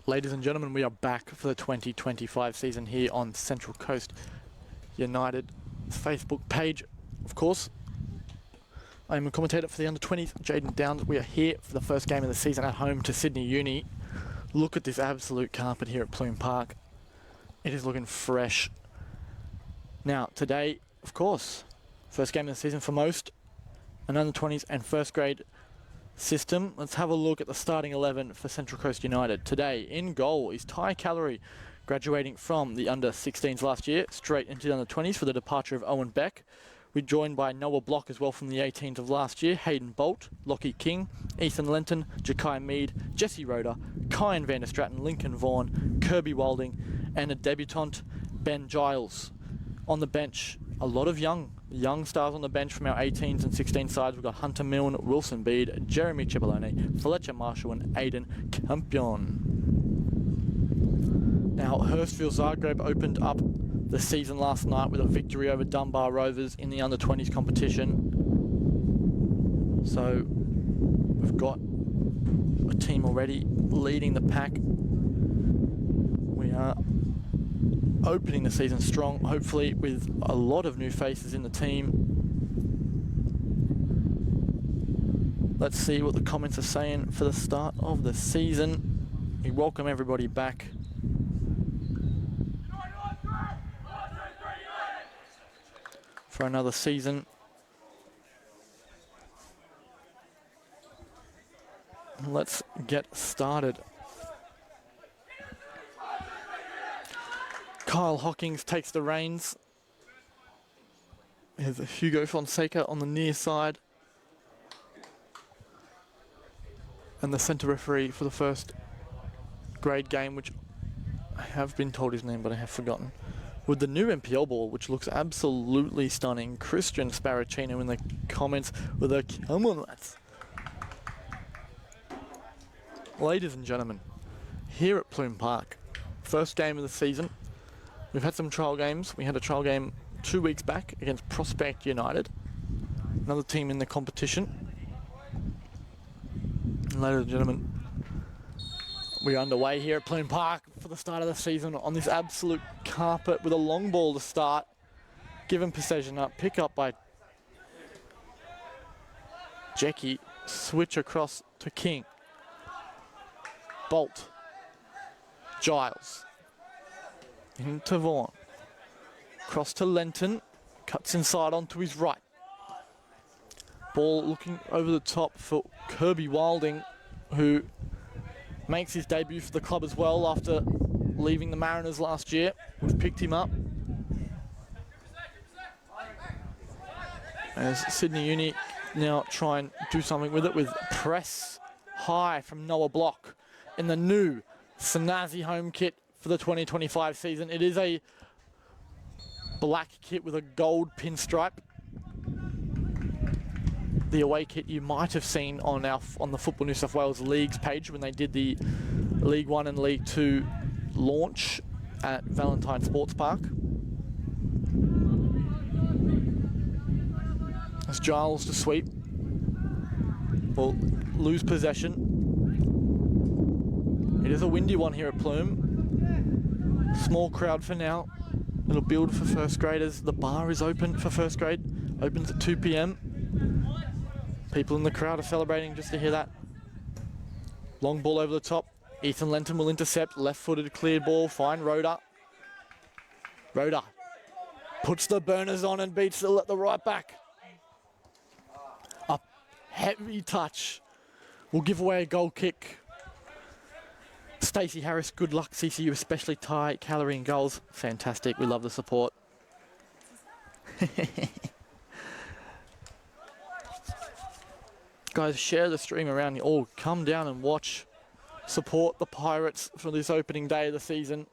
Ladies and gentlemen, we are back for the 2025 season here on Central Coast United Facebook page. Of course, I am a commentator for the under-20s, Jaden Downs. We are here for the first game of the season at home to Sydney Uni. Look at this absolute carpet here at Plume Park. It is looking fresh. Now, today, of course, first game of the season for most, an under-20s and first grade system. Let's have a look at the starting 11 for Central Coast United. Today, in goal is Ty Calorie, graduating from the under-16s last year, straight into the under-20s for the departure of Owen Beck. We're joined by Noah Block as well from the 18s of last year, Hayden Bolt, Lockie King, Ethan Lenton, Jakai Mead, Jesse Roeder, Kyan Van der Stratton, Lincoln Vaughan, Kirby Walding, and a debutant, Ben Giles. On the bench, a lot of young stars on the bench from our 18s and 16 sides. We've got Hunter Milne, Wilson Bede, Jeremy Cipollone, Fletcher Marshall and Aidan Campion. Now, Hurstville Zagreb opened up the season last night with a victory over Dunbar Rovers in the under-20s competition. So, we've got a team already leading the pack. We are opening the season strong, hopefully with a lot of new faces in the team. Let's see what the comments are saying for the start of the season. We welcome everybody back. For another season. Let's get started. Kyle Hawkins takes the reins. There's Hugo Fonseca on the near side. And the centre referee for the first grade game, which I have been told his name, but I have forgotten. With the new NPL ball, which looks absolutely stunning. Christian Sparacino in the comments with a come on, lads. Ladies and gentlemen, here at Plume Park, first game of the season. We've had some trial games. We had a trial game 2 weeks back against Prospect United, another team in the competition. And ladies and gentlemen, we're underway here at Plume Park for the start of the season on this absolute carpet with a long ball to start. Given possession up, pick up by Jackie, switch across to King. Bolt, Giles, into Vaughan, cross to Lenton, cuts inside onto his right. Ball looking over the top for Kirby Wilding, who makes his debut for the club as well after leaving the Mariners last year. We've picked him up. As Sydney Uni now try and do something with it with press high from Noah Block in the new Snazzy home kit for the 2025 season. It is a black kit with a gold pinstripe. The away kit you might have seen on the Football New South Wales Leagues page when they did the League 1 and League 2 launch at Valentine Sports Park. As Giles to sweep. Will lose possession. It is a windy one here at Plume. Small crowd for now. It'll build for first graders. The bar is open for first grade. Opens at 2 p.m. People in the crowd are celebrating just to hear that. Long ball over the top. Ethan Lenton will intercept. Left-footed cleared ball. Fine Roeder. Roeder puts the burners on and beats the right back. A heavy touch will give away a goal kick. Stacey Harris, good luck CCU, especially Ty Calorie in goals. Fantastic, we love the support. Guys, share the stream around you all. Come down and watch. Support the Pirates for this opening day of the season.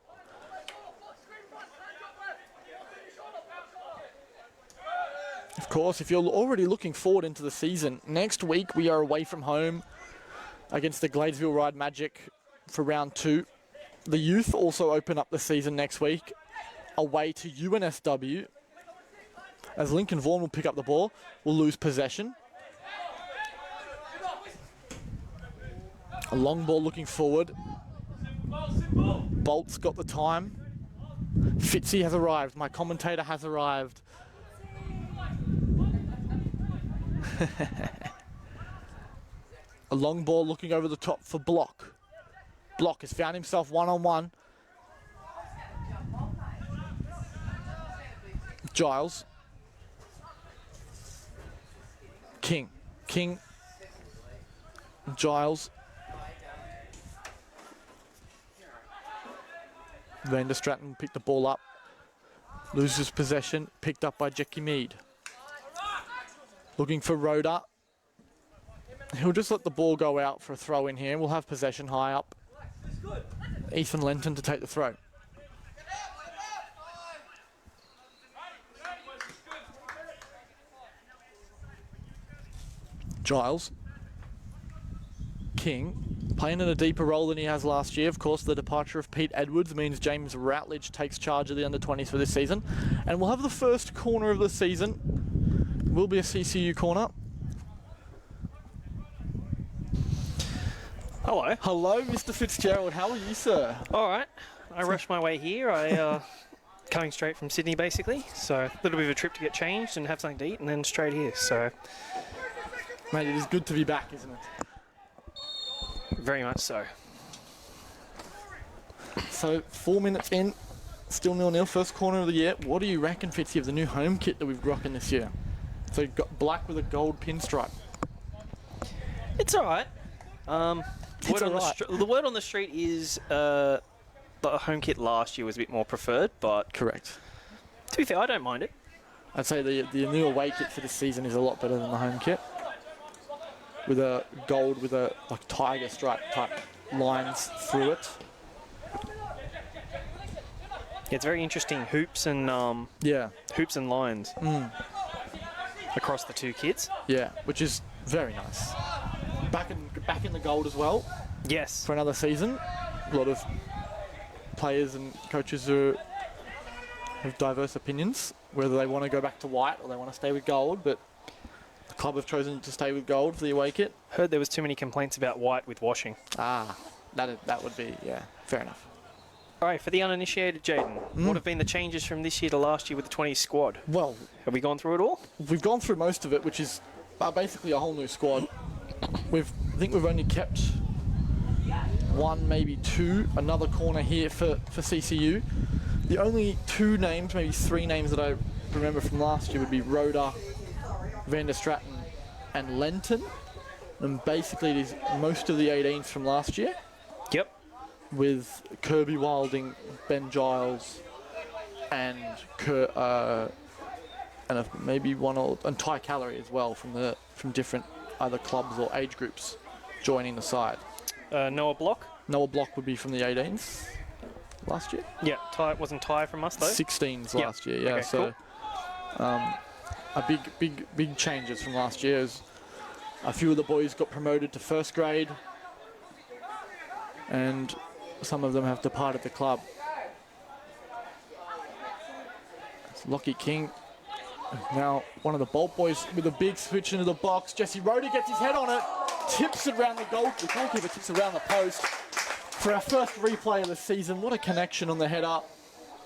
Of course, if you're already looking forward into the season, next week we are away from home against the Gladesville Ride Magic for round 2. The youth also open up the season next week away to UNSW. As Lincoln Vaughan will pick up the ball, will lose possession. A long ball looking forward. Bolt's got the time. Fitzy has arrived. My commentator has arrived. A long ball looking over the top for Block. Block has found himself one-on-one. Giles. King. Giles. Vander Stratton picked the ball up. Loses possession. Picked up by Jackie Mead. Looking for Rhoda. He'll just let the ball go out for a throw in here. We'll have possession high up. Ethan Lenton to take the throw. Giles. King. Playing in a deeper role than he has last year. Of course, the departure of Pete Edwards means James Routledge takes charge of the under-20s for this season. And we'll have the first corner of the season. Will be a CCU corner. Hello. Hello, Mr. Fitzgerald. How are you, sir? All right. I rushed my way here. I coming straight from Sydney, basically. So a little bit of a trip to get changed and have something to eat, and then straight here. So, mate, it is good to be back, isn't it? very much so. So 4 minutes in, still 0-0, first corner of the year. What do you reckon, Fitzy, of the new home kit that we've rocking this year? So you've got black with a gold pinstripe. It's all right. It's all right. The word on the street is the home kit last year was a bit more preferred, but Correct. to be fair, I don't mind it. I'd say the new away kit for this season is a lot better than the home kit. With a gold with a like tiger stripe type lines through it. Yeah, it's very interesting hoops and lines across the two kits. Yeah, which is very nice. Back in the gold as well Yes. for another season. A lot of players and coaches have diverse opinions whether they want to go back to white or they want to stay with gold, but the club have chosen to stay with gold for the away kit. Heard there was too many complaints about white with washing. That would be, yeah, fair enough. All right, for the uninitiated, Jaden, what have been the changes from this year to last year with the 20 squad? Well, Have we gone through it all? we've gone through most of it, which is basically a whole new squad. I think we've only kept one, maybe two, another corner here for CCU. The only two names, maybe three names that I remember from last year would be Rhoda, Vander Stratton and Lenton. And basically it is most of the 18s from last year, Yep. with Kirby Wilding, Ben Giles and maybe and Ty Calorie as well from different either clubs or age groups joining the side. Noah Block? Noah Block would be from the 18s last year. Yeah, wasn't Ty from us though? 16s Yep. last year, yeah. Okay, so a big changes from last year. As a few of the boys got promoted to first grade and some of them have departed the club. It's Lockie King. Now one of the Bolt boys with a big switch into the box. Jesse Rhoda gets his head on it, tips it around the goal. The goalkeeper tips it around the post. For our first replay of the season, what a connection on the head up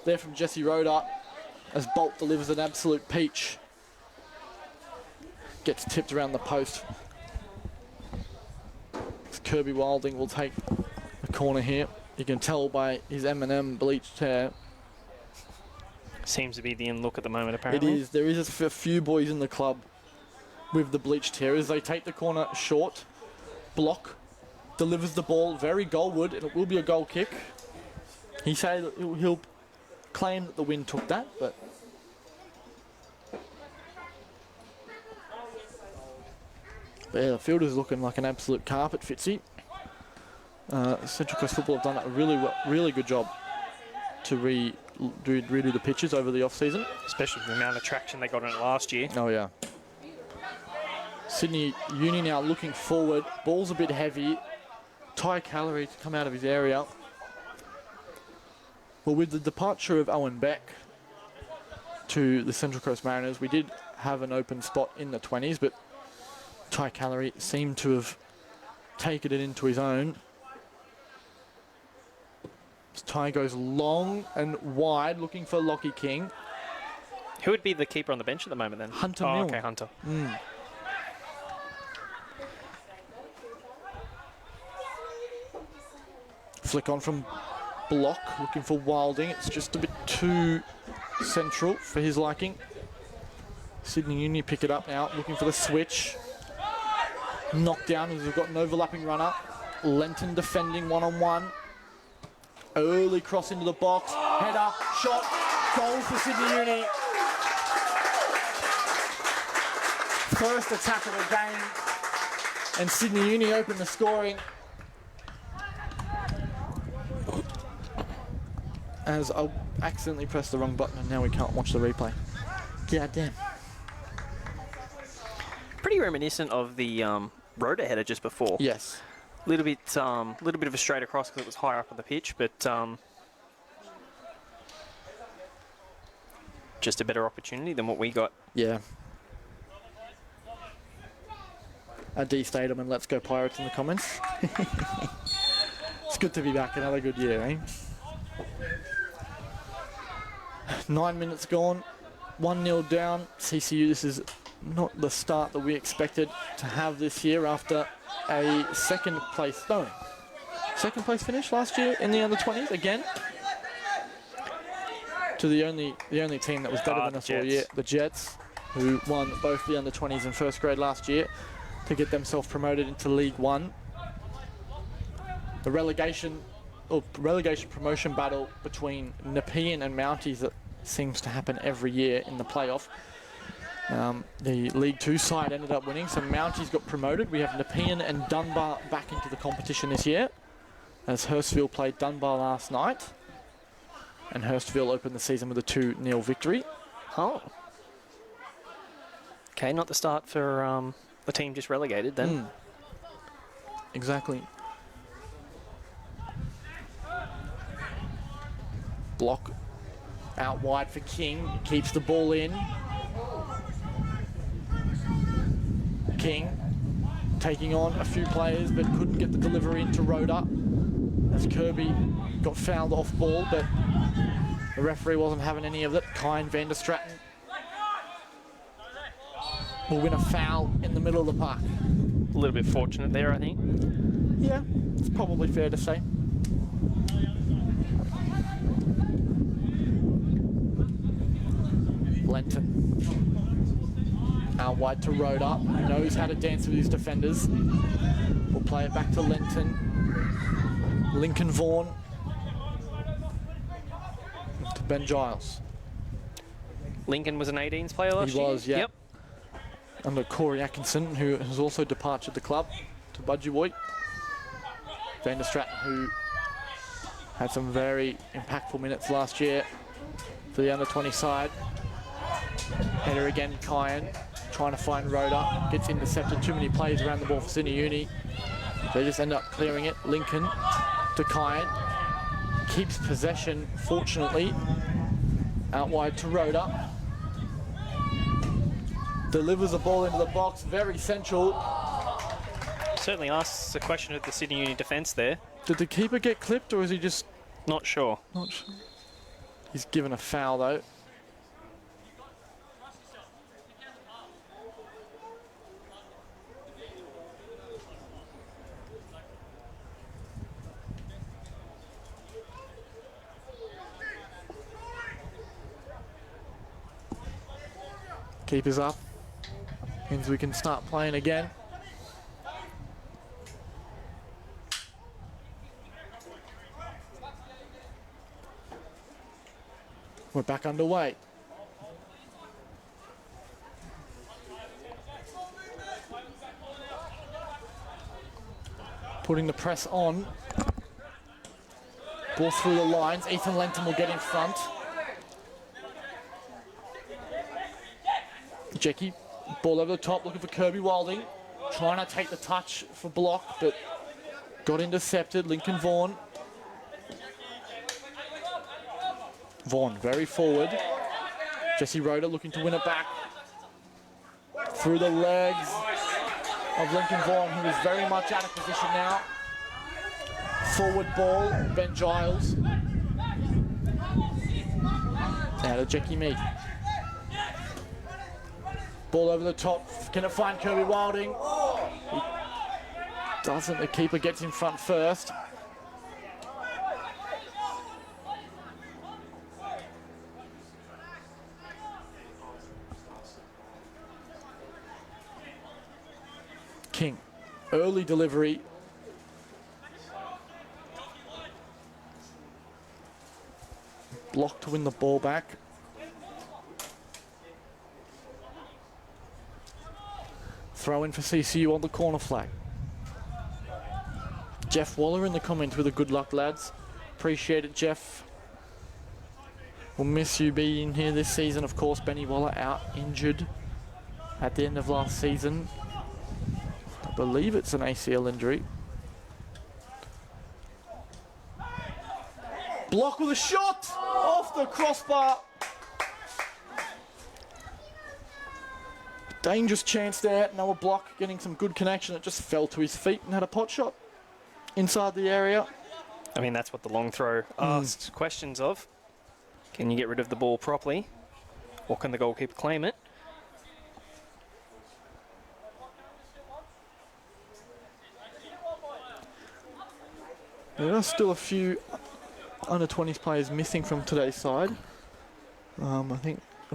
there from Jesse Rhoda as Bolt delivers an absolute peach. Gets tipped around the post. Kirby Wilding will take the corner here. You can tell by his M&M bleached hair. Seems to be the in look at the moment, apparently. It is. There is a few boys in the club with the bleached hair as they take the corner short. Block delivers the ball very goalward, and it will be a goal kick. He said that he'll claim that the wind took that, but yeah, the field is looking like an absolute carpet, Fitzy. Central Coast Football have done a really good job to redo the pitches over the off-season. Especially with the amount of traction they got on it last year. Oh, yeah. Sydney Uni now looking forward. Ball's a bit heavy. Ty Calorie to come out of his area. Well, with the departure of Owen Beck to the Central Coast Mariners, we did have an open spot in the 20s, but Ty Calorie seemed to have taken it into his own. Ty goes long and wide, looking for Lockie King. Who would be the keeper on the bench at the moment then? Hunter Oh, Milne. okay, Hunter. Flick on from Block, looking for Wilding. It's just a bit too central for his liking. Sydney Uni pick it up now, looking for the switch. Knocked down as we've got an overlapping runner. Lenton defending one-on-one. Early cross into the box. Header, shot, goal for Sydney Uni. First attack of the game. And Sydney Uni open the scoring. As I accidentally pressed the wrong button and now we can't watch the replay. God damn. Pretty reminiscent of the Rhoda header just before. Yes. Little bit of a straight across because it was higher up on the pitch, but just a better opportunity than what we got. Yeah. D Stadium and Let's Go Pirates in the comments. It's good to be back. Another good year, eh? 9 minutes gone. 1-0 down. CCU, this is not the start that we expected to have this year after a second place finish last year in the under-20s again. To the only team that was better than us all year, the Jets, who won both the under-20s and first grade last year to get themselves promoted into League One. The relegation promotion battle between Nepean and Mounties that seems to happen every year in the playoff. The League 2 side ended up winning, so Mounties got promoted. We have Nepean and Dunbar back into the competition this year, as Hurstville played Dunbar last night. And Hurstville opened the season with a 2-0 victory. Oh. Okay, not the start for the team just relegated then. Exactly. Block out wide for King, keeps the ball in. King taking on a few players but couldn't get the delivery into Rhoda as Kirby got fouled off ball, but the referee wasn't having any of it. Kyan van der Straten will win a foul in the middle of the park. A little bit fortunate there, I think. Yeah, it's probably fair to say. Lenton. Out wide to Rhoda, who knows how to dance with his defenders. We'll play it back to Lenton. Lincoln Vaughan. To Ben Giles. Lincoln was an 18s player last year? He was, yeah. Yep. Under Corey Atkinson, who has also departed the club to Budgewoi. Van der Straten, who had some very impactful minutes last year for the under-20 side. Header again, Kyan, trying to find Rhoda. Gets intercepted, too many players around the ball for Sydney Uni. They just end up clearing it. Lincoln to Kyan. Keeps possession, fortunately. Out wide to Rhoda. Delivers the ball into the box, very central. Certainly asks a question of the Sydney Uni defence there. Did the keeper get clipped or is he just... Not sure. Not sure. He's given a foul though. Keeper's up. Means we can start playing again. We're back underway. Putting the press on. Ball through the lines. Ethan Lenton will get in front. Jackie, ball over the top, looking for Kirby Wilding. Trying to take the touch for block, but got intercepted. Lincoln Vaughan. Vaughan very forward. Jesse Rhoda looking to win it back. Through the legs of Lincoln Vaughan, who is very much out of position now. Forward ball, Ben Giles. Now to Jackie Mead. Ball over the top. Can it find Kirby Wilding? He doesn't. The keeper gets in front first. King. Early delivery. Block to win the ball back. Throw in for CCU on the corner flag. Jeff Waller in the comments with a good luck, lads. Appreciate it, Jeff. We'll miss you being here this season. Of course, Benny Waller out injured at the end of last season. I believe it's an ACL injury. Block with a shot off the crossbar. Dangerous chance there. Noah Block getting some good connection. It just fell to his feet and had a pot shot inside the area. I mean, that's what the long throw asks questions of. Can you get rid of the ball properly? Or can the goalkeeper claim it? There are still a few under-20s players missing from today's side. I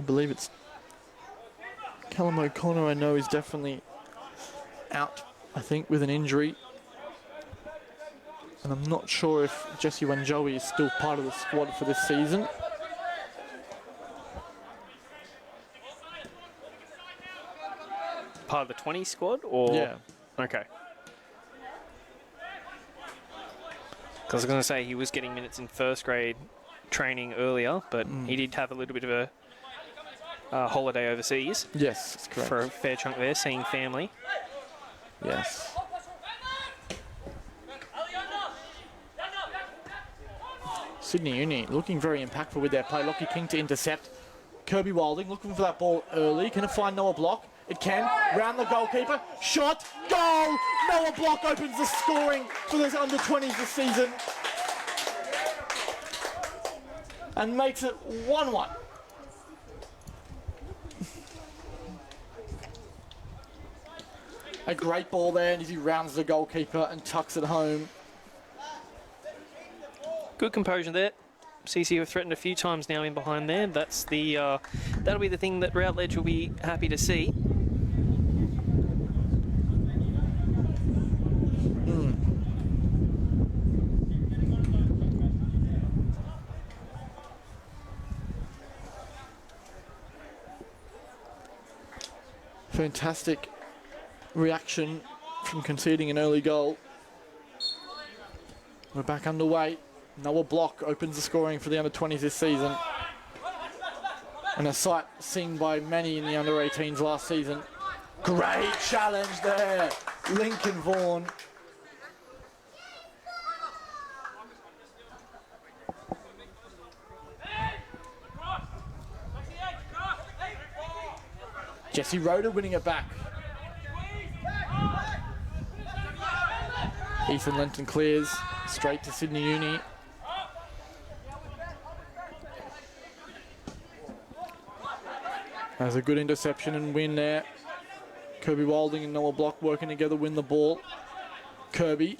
believe it's Callum O'Connor. I know is definitely out, I think, with an injury. And I'm not sure if Jesse Wanjoey is still part of the squad for this season. Part of the 20 squad, or? Yeah. Okay. Because I was going to say he was getting minutes in first grade training earlier, but he did have a little bit of a holiday overseas. Yes, that's correct. For a fair chunk there, seeing family. Yes. Sydney Uni looking very impactful with their play. Lockie King to intercept. Kirby Wilding looking for that ball early. Can it find Noah Block? It can. Round the goalkeeper. Shot. Goal! Noah Block opens the scoring for the under-20s this season. And makes it 1-1. A great ball there, and he rounds the goalkeeper and tucks it home. Good composure there. CC have threatened a few times now in behind there. That's the that'll be the thing that Routledge will be happy to see. Fantastic reaction from conceding an early goal. We're back underway. Noah Block opens the scoring for the under-20s this season. And a sight seen by many in the under-18s last season. Great challenge there, Lincoln Vaughan. Jesse Roder winning it back. Ethan Lenton clears straight to Sydney Uni. Has a good interception and win there. Kirby Wilding and Noah Block working together, win the ball. Kirby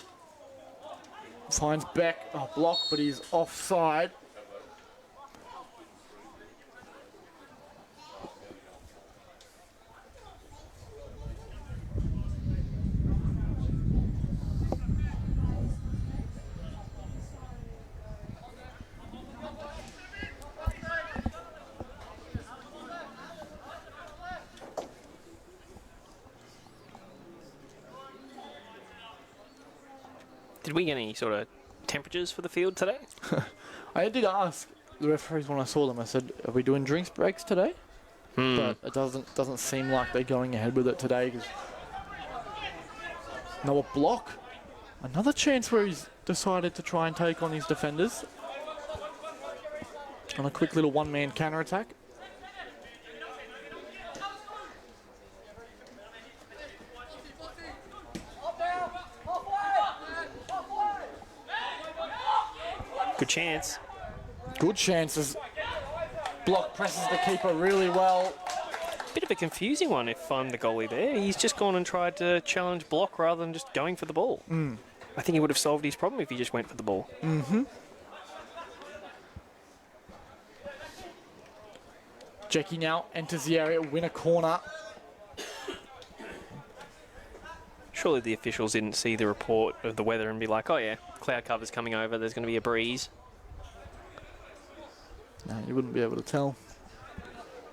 finds Beck, Block, but he's offside. Did we get any sort of temperatures for the field today? I did ask the referees when I saw them. I said, "Are we doing drinks breaks today?" But it doesn't seem like they're going ahead with it today. Because Noah Block, another chance where he's decided to try and take on his defenders on a quick little one-man counter attack. Good chances. Block presses the keeper really well. Bit of a confusing one if I'm the goalie there. He's just gone and tried to challenge block rather than just going for the ball. I think he would have solved his problem if he just went for the ball. Jackie now enters the area, win a corner. Surely the officials didn't see the report of the weather and be like, oh yeah, cloud cover's coming over, there's going to be a breeze. No, you wouldn't be able to tell.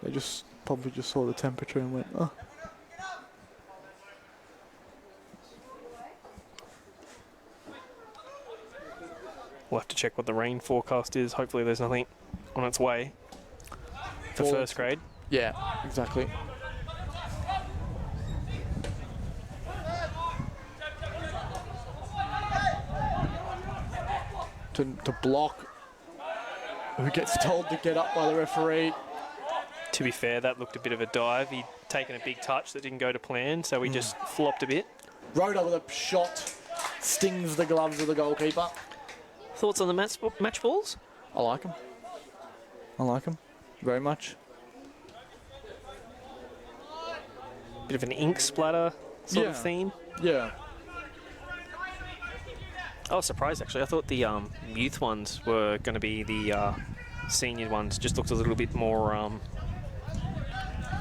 They probably just saw the temperature and went, oh. We'll have to check what the rain forecast is. Hopefully there's nothing on its way for first grade. Yeah, exactly. To block, who gets told to get up by the referee. To be fair, that looked a bit of a dive. He'd taken a big touch that didn't go to plan, so he just flopped a bit. Rhoda with a shot, stings the gloves of the goalkeeper. Thoughts on the match balls? I like them. I like them very much. Bit of an ink splatter sort of theme. Yeah. I was surprised actually. I thought the youth ones were going to be the senior ones. Just looked a little bit more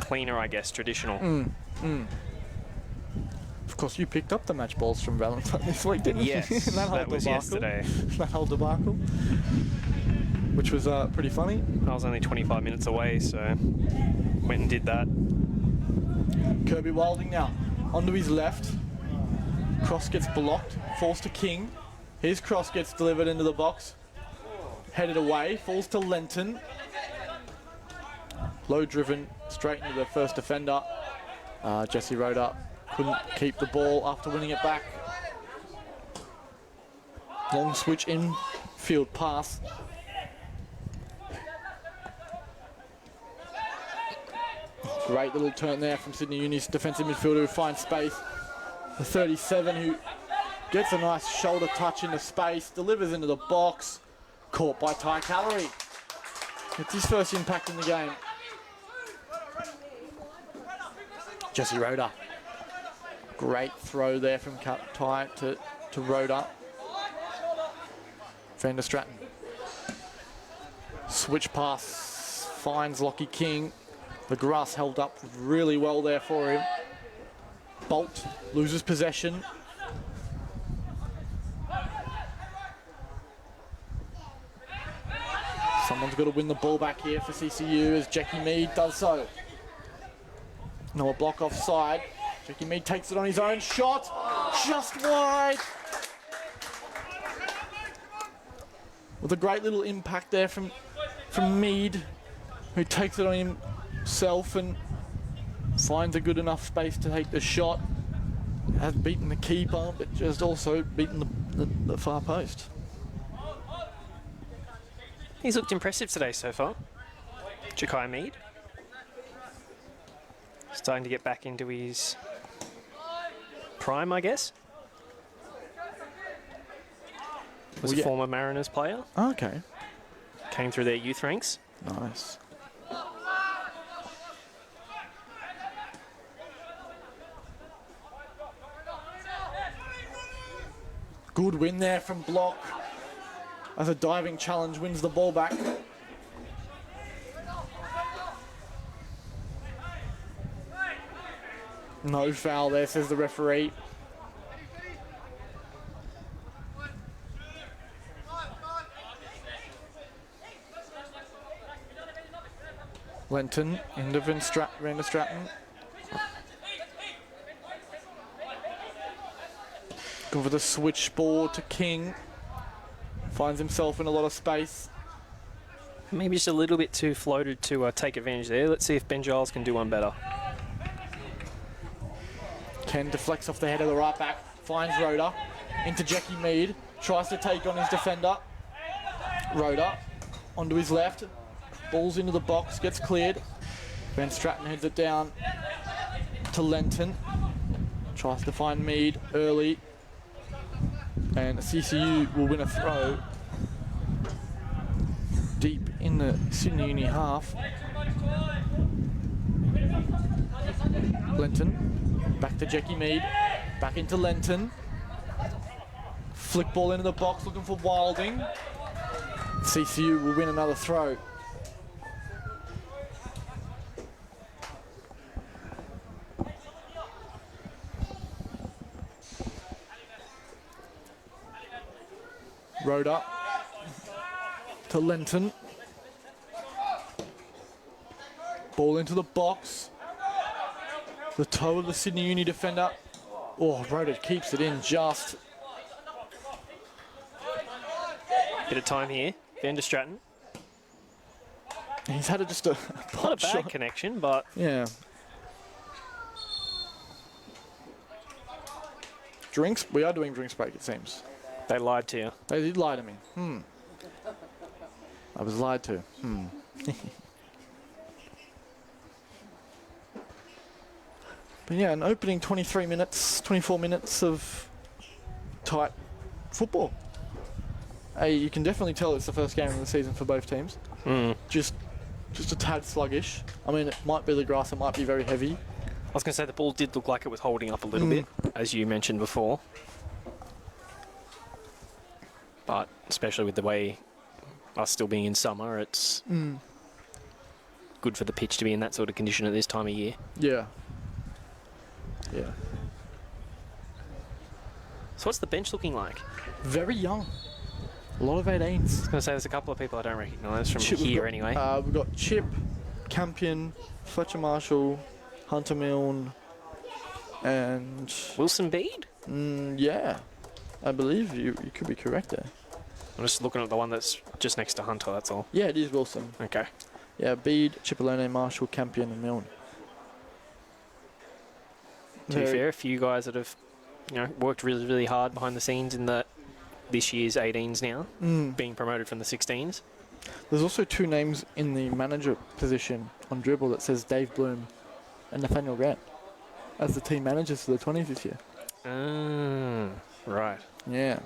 cleaner, I guess, traditional. Of course, you picked up the match balls from Valentine this week, didn't you? Yes, that was yesterday. That whole debacle, which was pretty funny. I was only 25 minutes away, so went and did that. Kirby Wilding now onto his left. Cross gets blocked, falls to King. His cross gets delivered into the box. Headed away, falls to Lenton. Low driven, straight into the first defender. Jesse Rhoda couldn't keep the ball after winning it back. Long switch infield pass. Great little turn there from Sydney Uni's defensive midfielder who finds space. The 37 who gets a nice shoulder touch into space, delivers into the box. Caught by Ty Calorie. It's his first impact in the game. Jesse Rhoda. Great throw there from Ty to Rhoda. Van der Stratton. Switch pass finds Lockie King. The grass held up really well there for him. Bolt loses possession. Someone's got to win the ball back here for CCU as Jackie Mead does so. No, a block offside. Jackie Mead takes it on his own. Shot just wide. With a great little impact there from Mead, who takes it on himself and finds a good enough space to take the shot. Has beaten the keeper, but just also beaten the far post. He's looked impressive today so far. Jackie Mead. Starting to get back into his prime, I guess. Was a former Mariners player. Okay. Came through their youth ranks. Nice. Good win there from Block. As a diving challenge wins the ball back. No foul there, says the referee. Lenton into Van der Stratton. Go for the switch ball to King. Finds himself in a lot of space. Maybe just a little bit too floated to take advantage there. Let's see if Ben Giles can do one better. Ken deflects off the head of the right back. Finds Rhoda. Into Jackie Mead. Tries to take on his defender. Rhoda onto his left. Balls into the box. Gets cleared. Van Stratton heads it down to Lenton. Tries to find Mead early. And CCU will win a throw deep in the Sydney Uni half. Lenton, back to Jackie Mead, back into Lenton. Flick ball into the box, looking for Wilding. CCU will win another throw. Rhoda to Lenton. Ball into the box. The toe of the Sydney Uni defender. Oh, Rhoda keeps it in just. Bit of time here. Van der Stratton. He's had just a Not a bad shot. connection, but Yeah. Drinks? We are doing drinks break, it seems. they lied to you. They did lie to me. I was lied to. But yeah, an opening 23 minutes, 24 minutes of tight football. Hey, you can definitely tell it's the first game of the season for both teams. Just a tad sluggish. I mean, it might be the grass, it might be very heavy. I was going to say the ball did look like it was holding up a little bit, as you mentioned before. But especially with the way us still being in summer, it's good for the pitch to be in that sort of condition at this time of year. Yeah. Yeah. So what's the bench looking like? Very young. A lot of 18s. I was going to say there's a couple of people I don't recognise from Chip, here anyway. We've got Chip, Campion, Fletcher Marshall, Hunter Milne, and Wilson Bede? yeah, I believe you could be correct there. I'm just looking at the one that's just next to Hunter, that's all. Yeah, it is Wilson. Okay. Yeah, Bede, Cipollone, Marshall, Campion, and Milne. To be fair, a few guys that have worked really, really hard behind the scenes in this year's 18s now, being promoted from the 16s. There's also two names in the manager position on dribble that says Dave Bloom and Nathaniel Grant as the team managers for the 20s this year. Right. Yeah.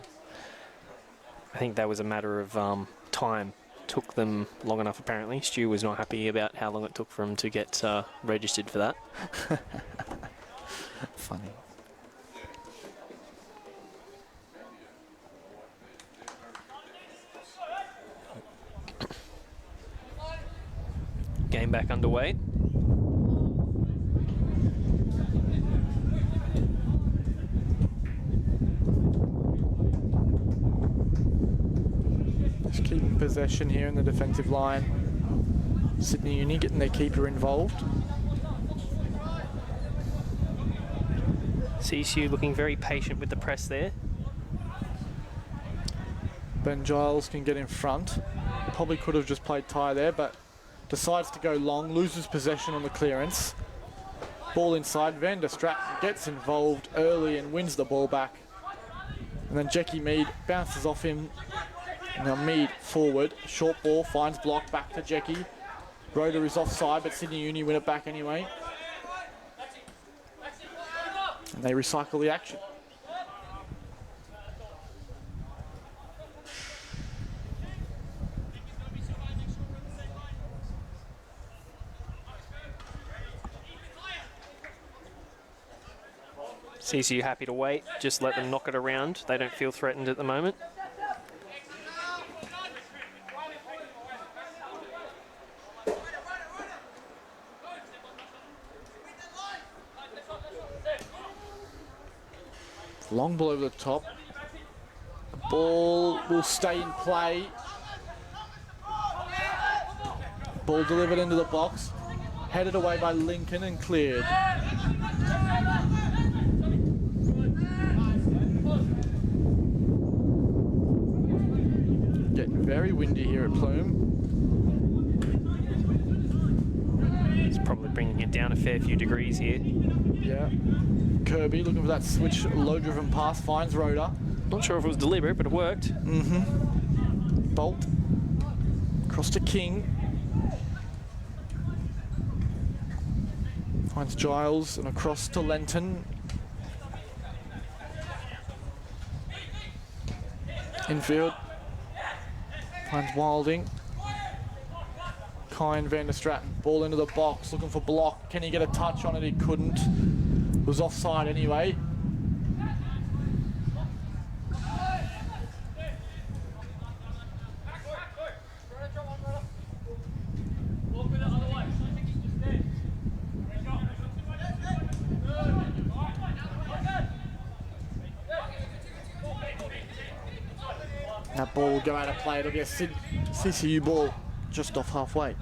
I think that was a matter of time. Took them long enough, apparently. Stu was not happy about how long it took for him to get registered for that. Funny. Game back underway. Just keeping possession here in the defensive line. Sydney Uni getting their keeper involved. CSU looking very patient with the press there. Ben Giles can get in front. Probably could have just played tie there, but decides to go long, loses possession on the clearance. Ball inside, Van der Stratton gets involved early and wins the ball back. And then Jackie Mead bounces off him. Now Mead forward, short ball, finds block, back to Jackie. Rhoda is offside, but Sydney Uni win it back anyway. And they recycle the action. CSU happy to wait, just let them knock it around. They don't feel threatened at the moment. Long ball over the top. The ball will stay in play. Ball delivered into the box. Headed away by Lincoln and cleared. Getting very windy here at Plume. It's probably bringing it down a fair few degrees here. Yeah. Kirby looking for that switch, low-driven pass, finds Rhoda. Not sure if it was deliberate, but it worked. Bolt. Across to King. Finds Giles and across to Lenton. Infield. Finds Wilding. Kind Van der Straten, ball into the box, looking for block. Can he get a touch on it? He couldn't. It was offside anyway. That ball will go out of play. It'll be a CCU ball just off halfway.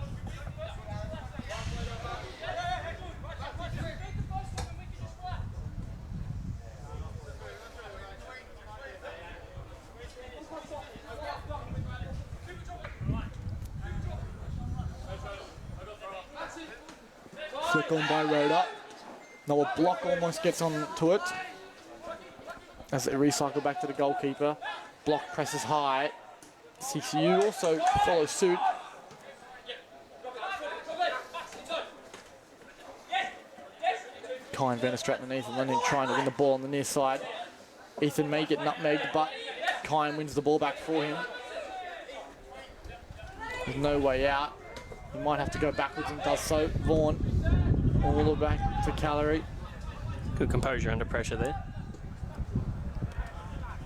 Flick on by Rhoda. Now a block almost gets onto it as they recycle back to the goalkeeper. Block presses high. CCU also follows suit. Kind Van der Straten and Ethan Lennon trying to win the ball on the near side. Ethan may get nutmegged, but Kind wins the ball back for him. There's no way out. He might have to go backwards and does so. Vaughan all the way back to Calorie. Good composure under pressure there.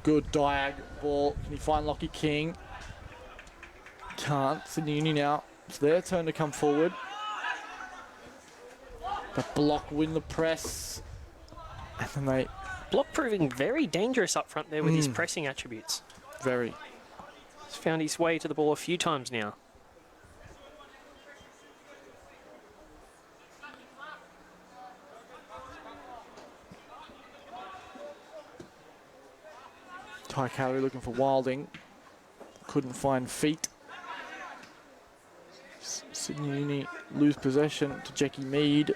Good diag ball. Can he find Lockie King? Can't. Sydney Uni now. It's their turn to come forward. The block win the press. And then they... Block proving very dangerous up front there with his pressing attributes. Very. He's found his way to the ball a few times now. Ty Calorie looking for Wilding. Couldn't find feet. Sydney Uni lose possession to Jackie Mead.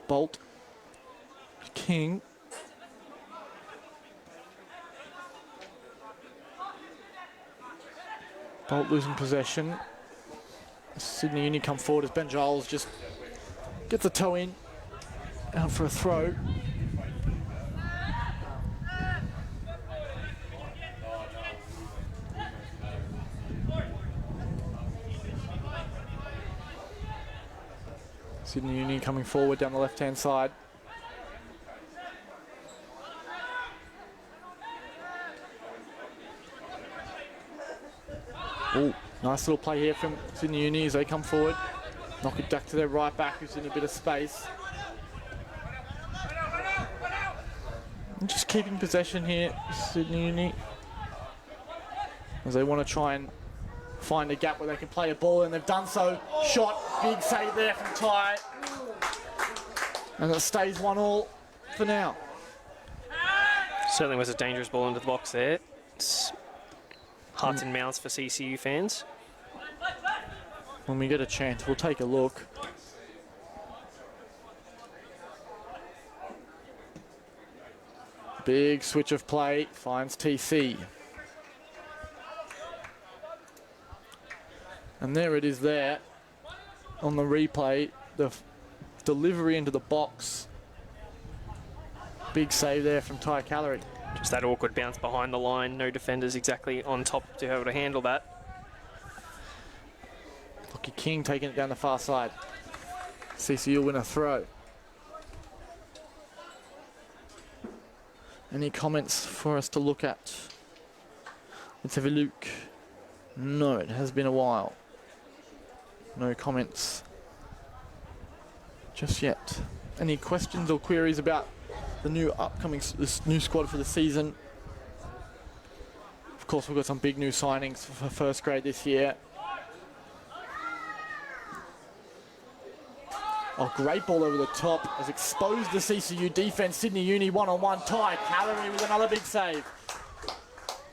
Bolt. King. Bolt losing possession. Sydney Uni come forward as Ben Giles just gets a toe in. Out for a throw. Sydney Uni coming forward down the left-hand side. Oh, nice little play here from Sydney Uni as they come forward. Knock it back to their right back who's in a bit of space. And just keeping possession here, Sydney Uni. As they want to try and find a gap where they can play a ball, and they've done so. Shot, big save there from Ty. And it stays 1-1 for now. Certainly was a dangerous ball into the box there. It's hearts and mouths for CCU fans. When we get a chance, we'll take a look. Big switch of play, finds TC. And there it is there on the replay, the delivery into the box. Big save there from Ty Calorie. Just that awkward bounce behind the line, no defenders exactly on top to be able to handle that. Lockie King taking it down the far side. CCU win a throw. Any comments for us to look at? Let's have a look. No, it has been a while. No comments just yet. Any questions or queries about the new this new squad for the season? Of course, we've got some big new signings for first grade this year. Oh, great ball over the top. Has exposed the CCU defense. Sydney Uni one-on-one. Ty Calorie with another big save.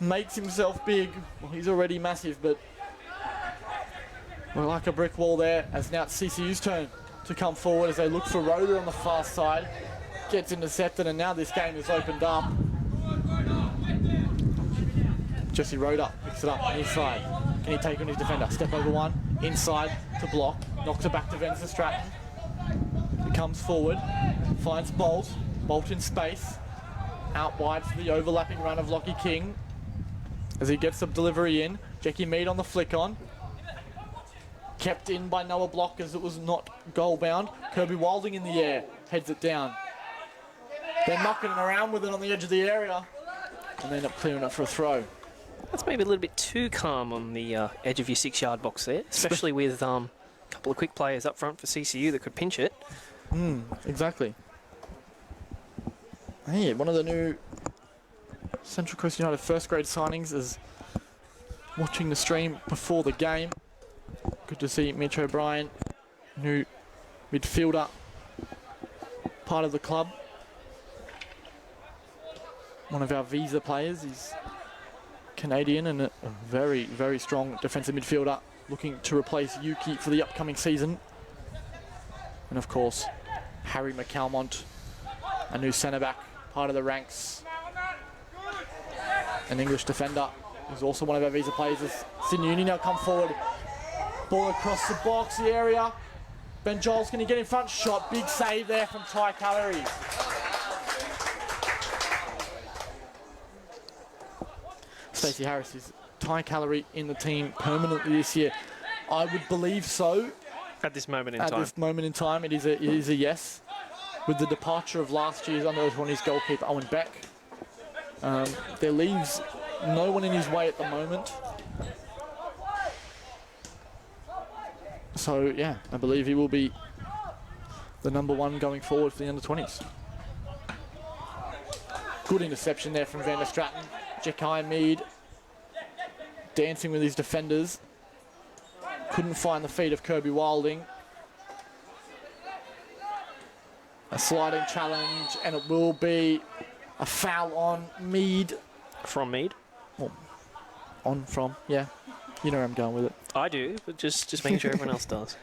Makes himself big. Well, he's already massive, but we're like a brick wall there, as now it's CCU's turn to come forward as they look for Rhoda on the far side. Gets intercepted, and now this game is opened up. Jesse Rhoda picks it up on his side. Can he take on his defender? Step over one, inside to block. Knocks it back to Van der Straten. He comes forward, finds Bolt. Bolt in space. Out wide for the overlapping run of Lockie King. as he gets the delivery in. Jackie Mead on the flick on. Kept in by Noah Block as it was not goal bound. Kirby Wilding in the air, heads it down. They're knocking it around with it on the edge of the area, and they end up clearing it for a throw. That's maybe a little bit too calm on the edge of your 6-yard box there, especially with a couple of quick players up front for CCU that could pinch it. Exactly. Hey, one of the new Central Coast United first grade signings is watching the stream before the game. Good to see Mitch O'Brien, new midfielder, part of the club. One of our visa players. He's Canadian and a very, very strong defensive midfielder, looking to replace Yuki for the upcoming season. And of course, Harry McCalmont, a new centre back, part of the ranks. An English defender who's also one of our visa players. As Sydney Uni now come forward. Ball across the box, the area. Ben Joel's going to get in front. Shot, big save there from Ty Calories. Stacey Harris is Ty Calorie in the team permanently this year. I would believe so. At this moment in time. At this moment in time, it is a yes. With the departure of last year's under-20s goalkeeper Owen Beck, there leaves no one in his way at the moment. So, yeah, I believe he will be the #1 going forward for the under-20s. Good interception there from Van der Stratton. Jackie Mead dancing with his defenders. Couldn't find the feet of Kirby Wilding. A sliding challenge, and it will be a foul on Mead. From Mead? Well, from, yeah. You know where I'm going with it. I do, but just making sure everyone else does.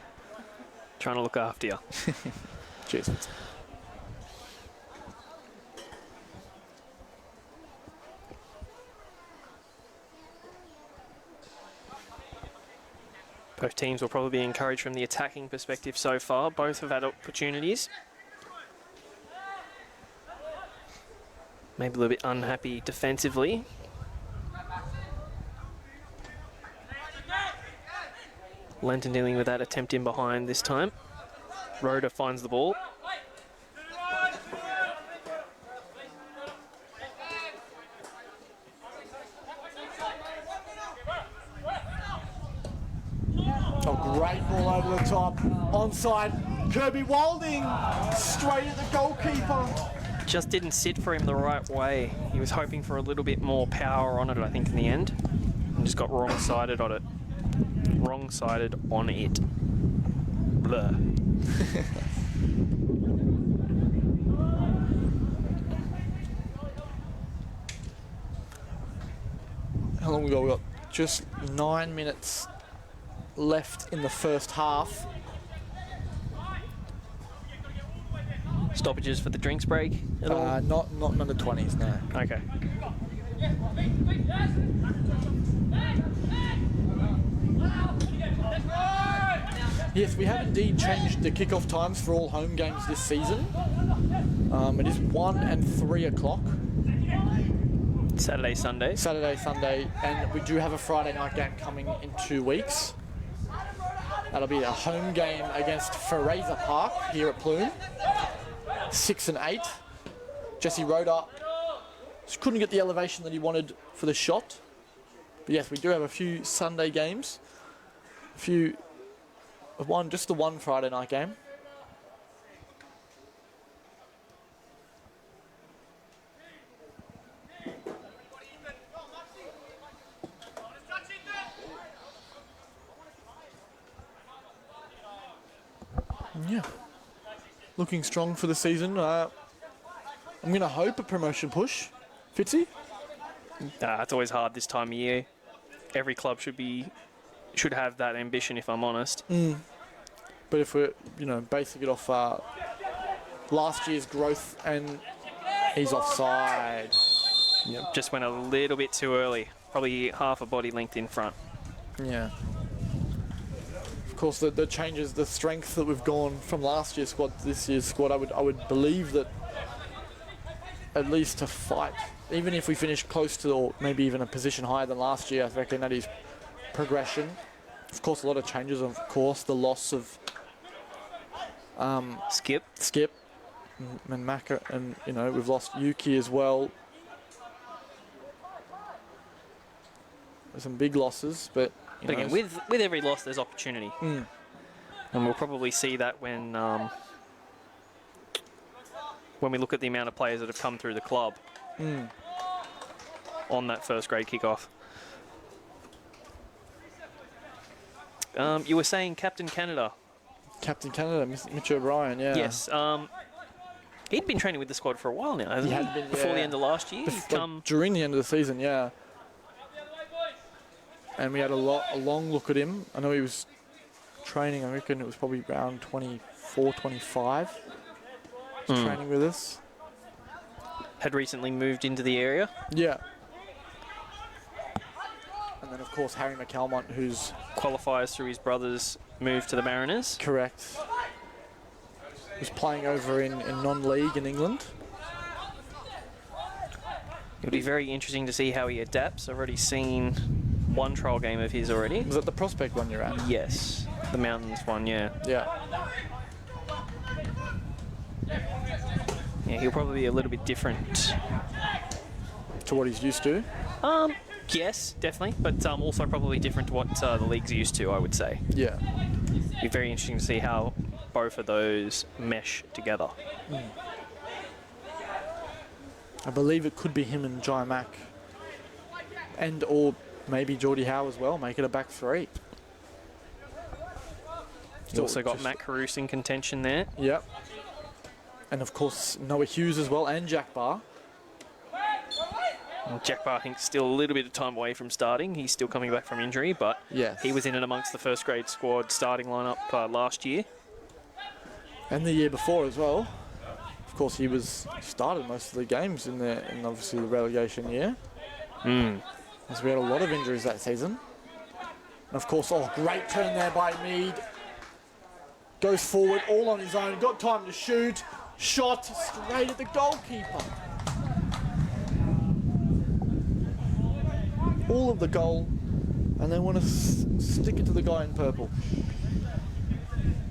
Trying to look after you. Cheers. Both teams will probably be encouraged from the attacking perspective so far. Both have had opportunities. Maybe a little bit unhappy defensively. Lenton dealing with that attempt in behind this time. Rhoda finds the ball. Oh, great ball over the top. Onside. Kirby Wilding straight at the goalkeeper. Just didn't sit for him the right way. He was hoping for a little bit more power on it, I think, in the end. And just got wrong-sided on it. Wrong-sided on it. Blur. How long we got? We got just 9 minutes left in the first half. Stoppages for the drinks break at all? Not under 20s, no. Okay. Yes, we have indeed changed the kickoff times for all home games this season. It is 1 and 3 o'clock. Saturday, Sunday. Saturday, Sunday, and we do have a Friday night game coming in 2 weeks. That'll be a home game against Fraser Park here at Plume. 6 and 8. Jesse Roda just couldn't get the elevation that he wanted for the shot. But yes, we do have a few Sunday games. Just the one Friday night game. Yeah. Looking strong for the season. I'm going to hope a promotion push. Fitzy? It's always hard this time of year. Every club should have that ambition, if I'm honest. But if we're, basing it off last year's growth, and he's offside. Yep. Just went a little bit too early. Probably half a body length in front. Yeah. Of course, the changes, the strength that we've gone from last year's squad to this year's squad, I would believe that at least to fight even if we finish close to or maybe even a position higher than last year, I reckon that is progression. Of course, a lot of changes. Of course, the loss of Skip. and Maka, and we've lost Yuki as well. There's some big losses, but Again, with every loss, there's opportunity, and we'll probably see that when we look at the amount of players that have come through the club on that first grade kickoff. You were saying Captain Canada. Captain Canada, Mitch O'Brien, yeah. Yes. He'd been training with the squad for a while now, hasn't he? Had been, Before the yeah. end of last year. During the end of the season, yeah. And we had a long look at him. I know he was training, I reckon it was probably around 24, 25. Training with us. Had recently moved into the area. Yeah. And then, of course, Harry McCalmont, who's... Qualifies through his brother's move to the Mariners. Correct. Was playing over in non-league in England. It'll be very interesting to see how he adapts. I've already seen one trial game of his already. Was that the Prospect one you're at? Yes. The Mountains one, yeah. Yeah. Yeah, he'll probably be a little bit different. To what he's used to? Yes, definitely, but also probably different to what the league's used to, I would say. Yeah. Be very interesting to see how both of those mesh together. I believe it could be him and Jai Mack. And or maybe Geordie Howe as well, make it a back three. You also got Matt Caruso in contention there. Yep. And of course Noah Hughes as well, and Jack Barr. Jack Barr, I think, still a little bit of time away from starting. He's still coming back from injury, but yes, he was in and amongst the first grade squad starting lineup last year. And the year before as well. Of course, he started most of the games in obviously the relegation year. As we had a lot of injuries that season. And of course, great turn there by Mead. Goes forward, all on his own, got time to shoot. Shot straight at the goalkeeper. All of the goal, and they want to stick it to the guy in purple.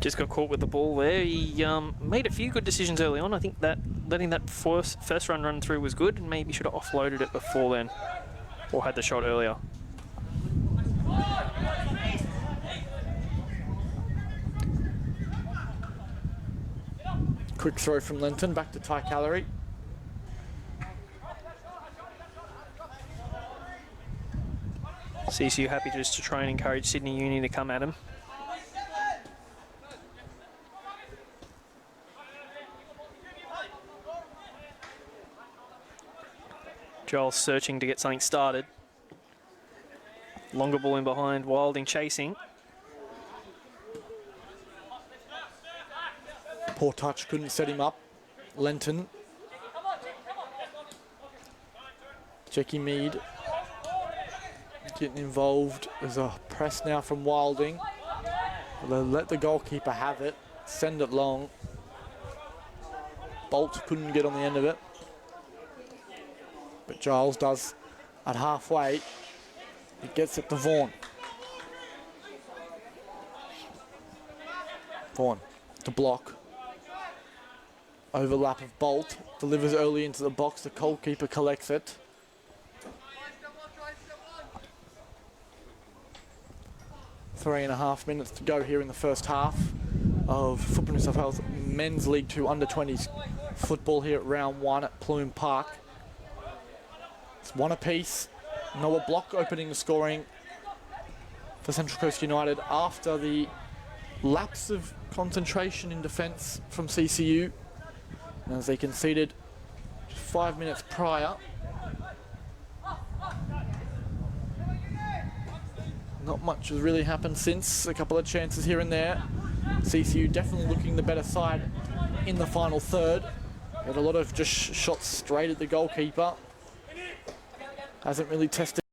Just got caught with the ball there. He made a few good decisions early on. I think that letting that first run through was good, and maybe should have offloaded it before then, or had the shot earlier. Quick throw from Linton, back to Ty Callery. CCU happy just to try and encourage Sydney Uni to come at him. Joel searching to get something started. Longer ball in behind, Wilding chasing. Poor touch, couldn't set him up. Lenton. Jackie Mead getting involved. There's a press now from Wilding. They'll let the goalkeeper have it, send it long. Bolt couldn't get on the end of it. But Giles does at halfway. He gets it to Vaughan. Vaughan to block. Overlap of Bolt. Delivers early into the box. The goalkeeper collects it. Three and a half minutes to go here in the first half of Football New South Wales Men's League 2 Under-20s football here at round 1 at Plume Park. It's one apiece. Noah Block opening the scoring for Central Coast United after the lapse of concentration in defence from CCU, as they conceded 5 minutes prior. Not much has really happened since. A couple of chances here and there. CCU definitely looking the better side in the final third. Had a lot of just shots straight at the goalkeeper. Hasn't really tested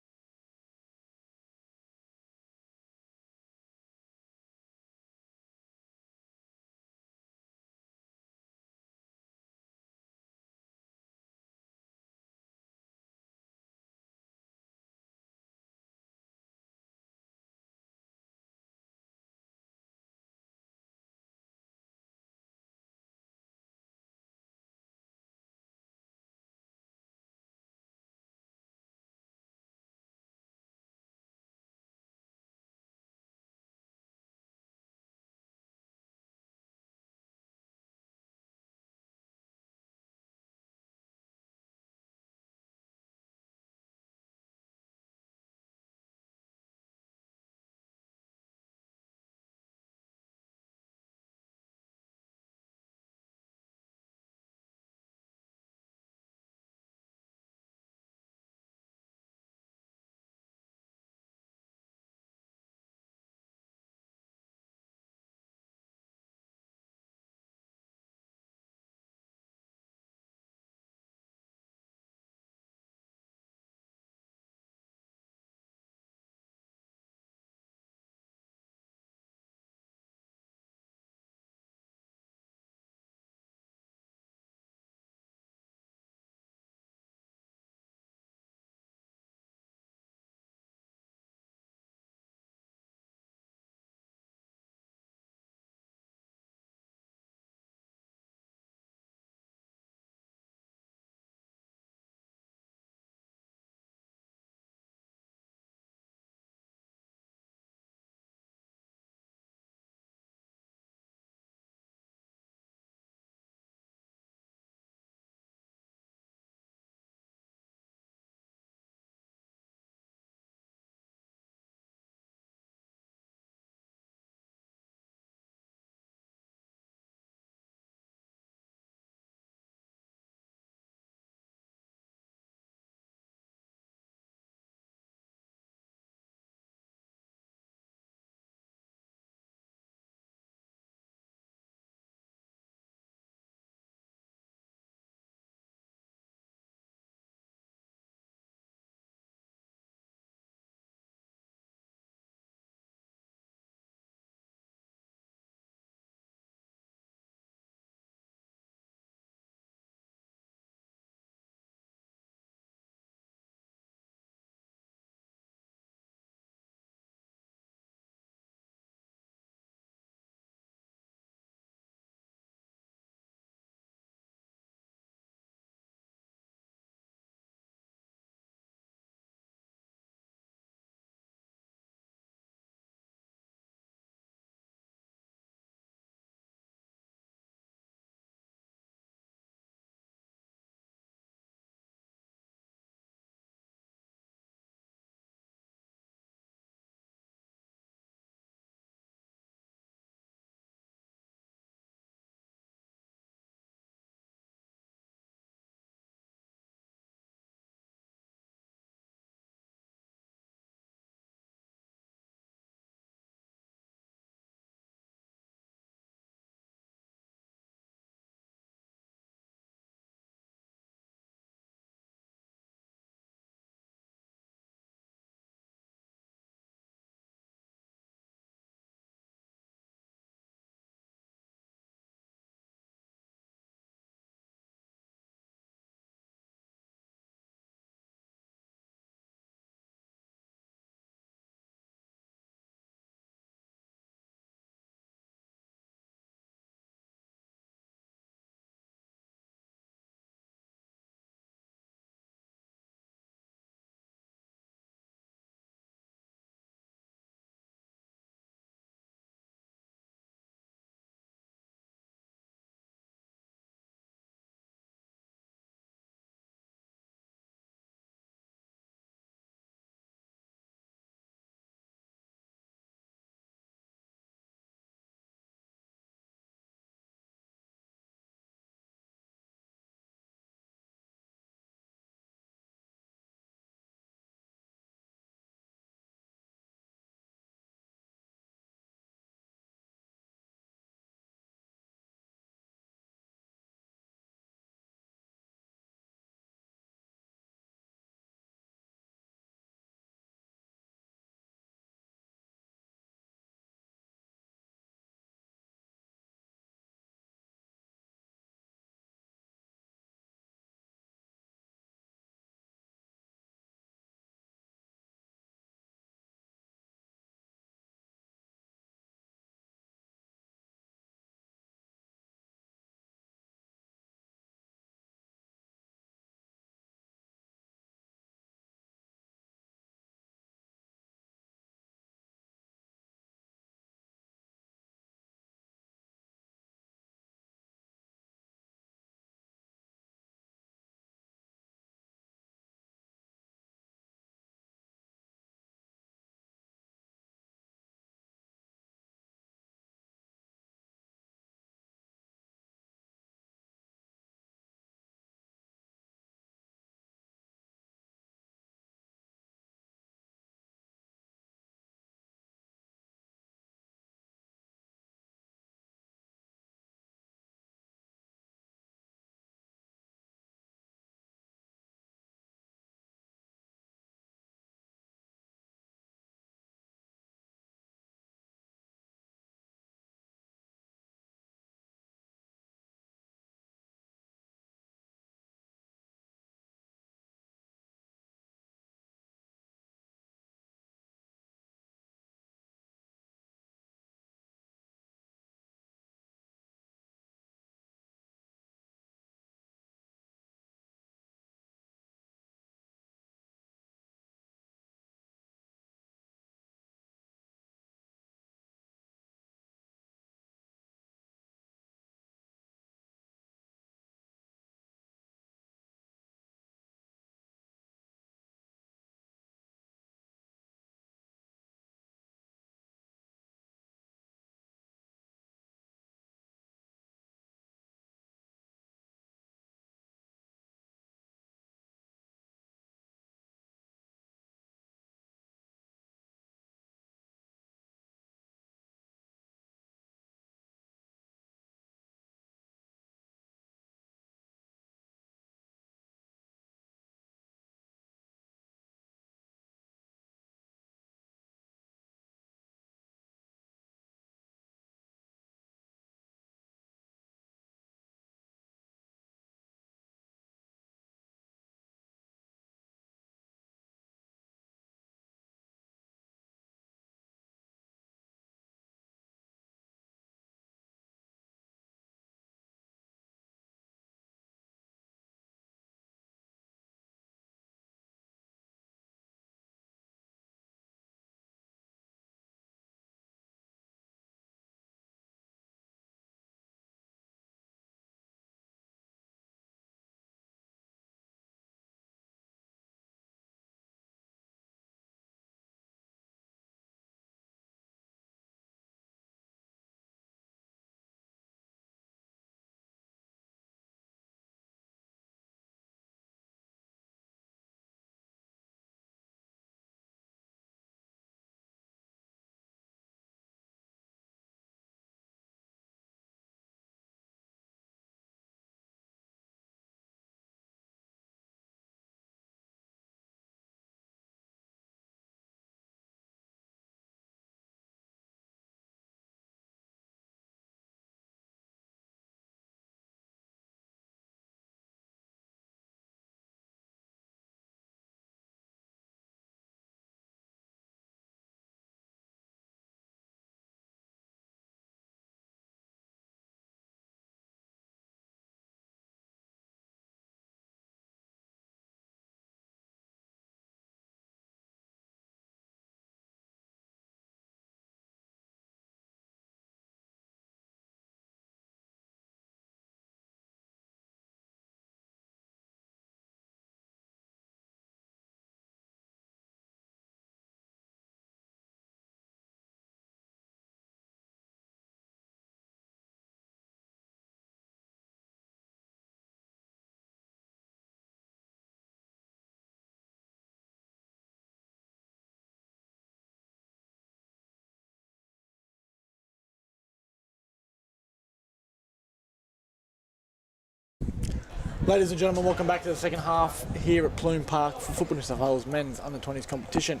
Ladies and gentlemen, welcome back to the second half here at Plume Park for Football New South Wales men's under-20s competition.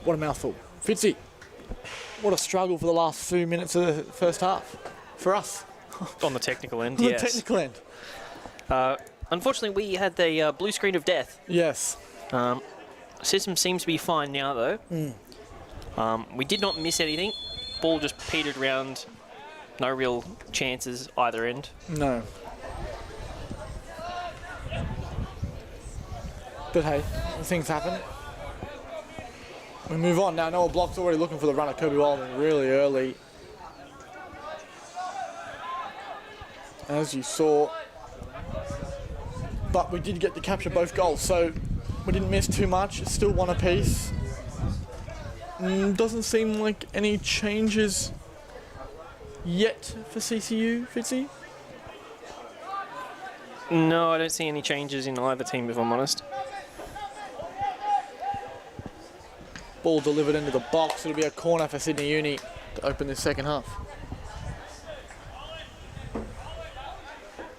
What a mouthful. Fitzy, what a struggle for the last few minutes of the first half for us. On the technical end, On yes. the technical end. Unfortunately, we had the blue screen of death. Yes. System seems to be fine now, though. We did not miss anything. Ball just petered around. No real chances either end. No. But hey, things happen. We move on now. Noah Block's already looking for the runner. Kirby Wilding really early. As you saw. But we did get to capture both goals, so we didn't miss too much. Still one apiece. Doesn't seem like any changes yet for CCU, Fitzy? No, I don't see any changes in either team, if I'm honest. Ball delivered into the box. It'll be a corner for Sydney Uni to open this second half.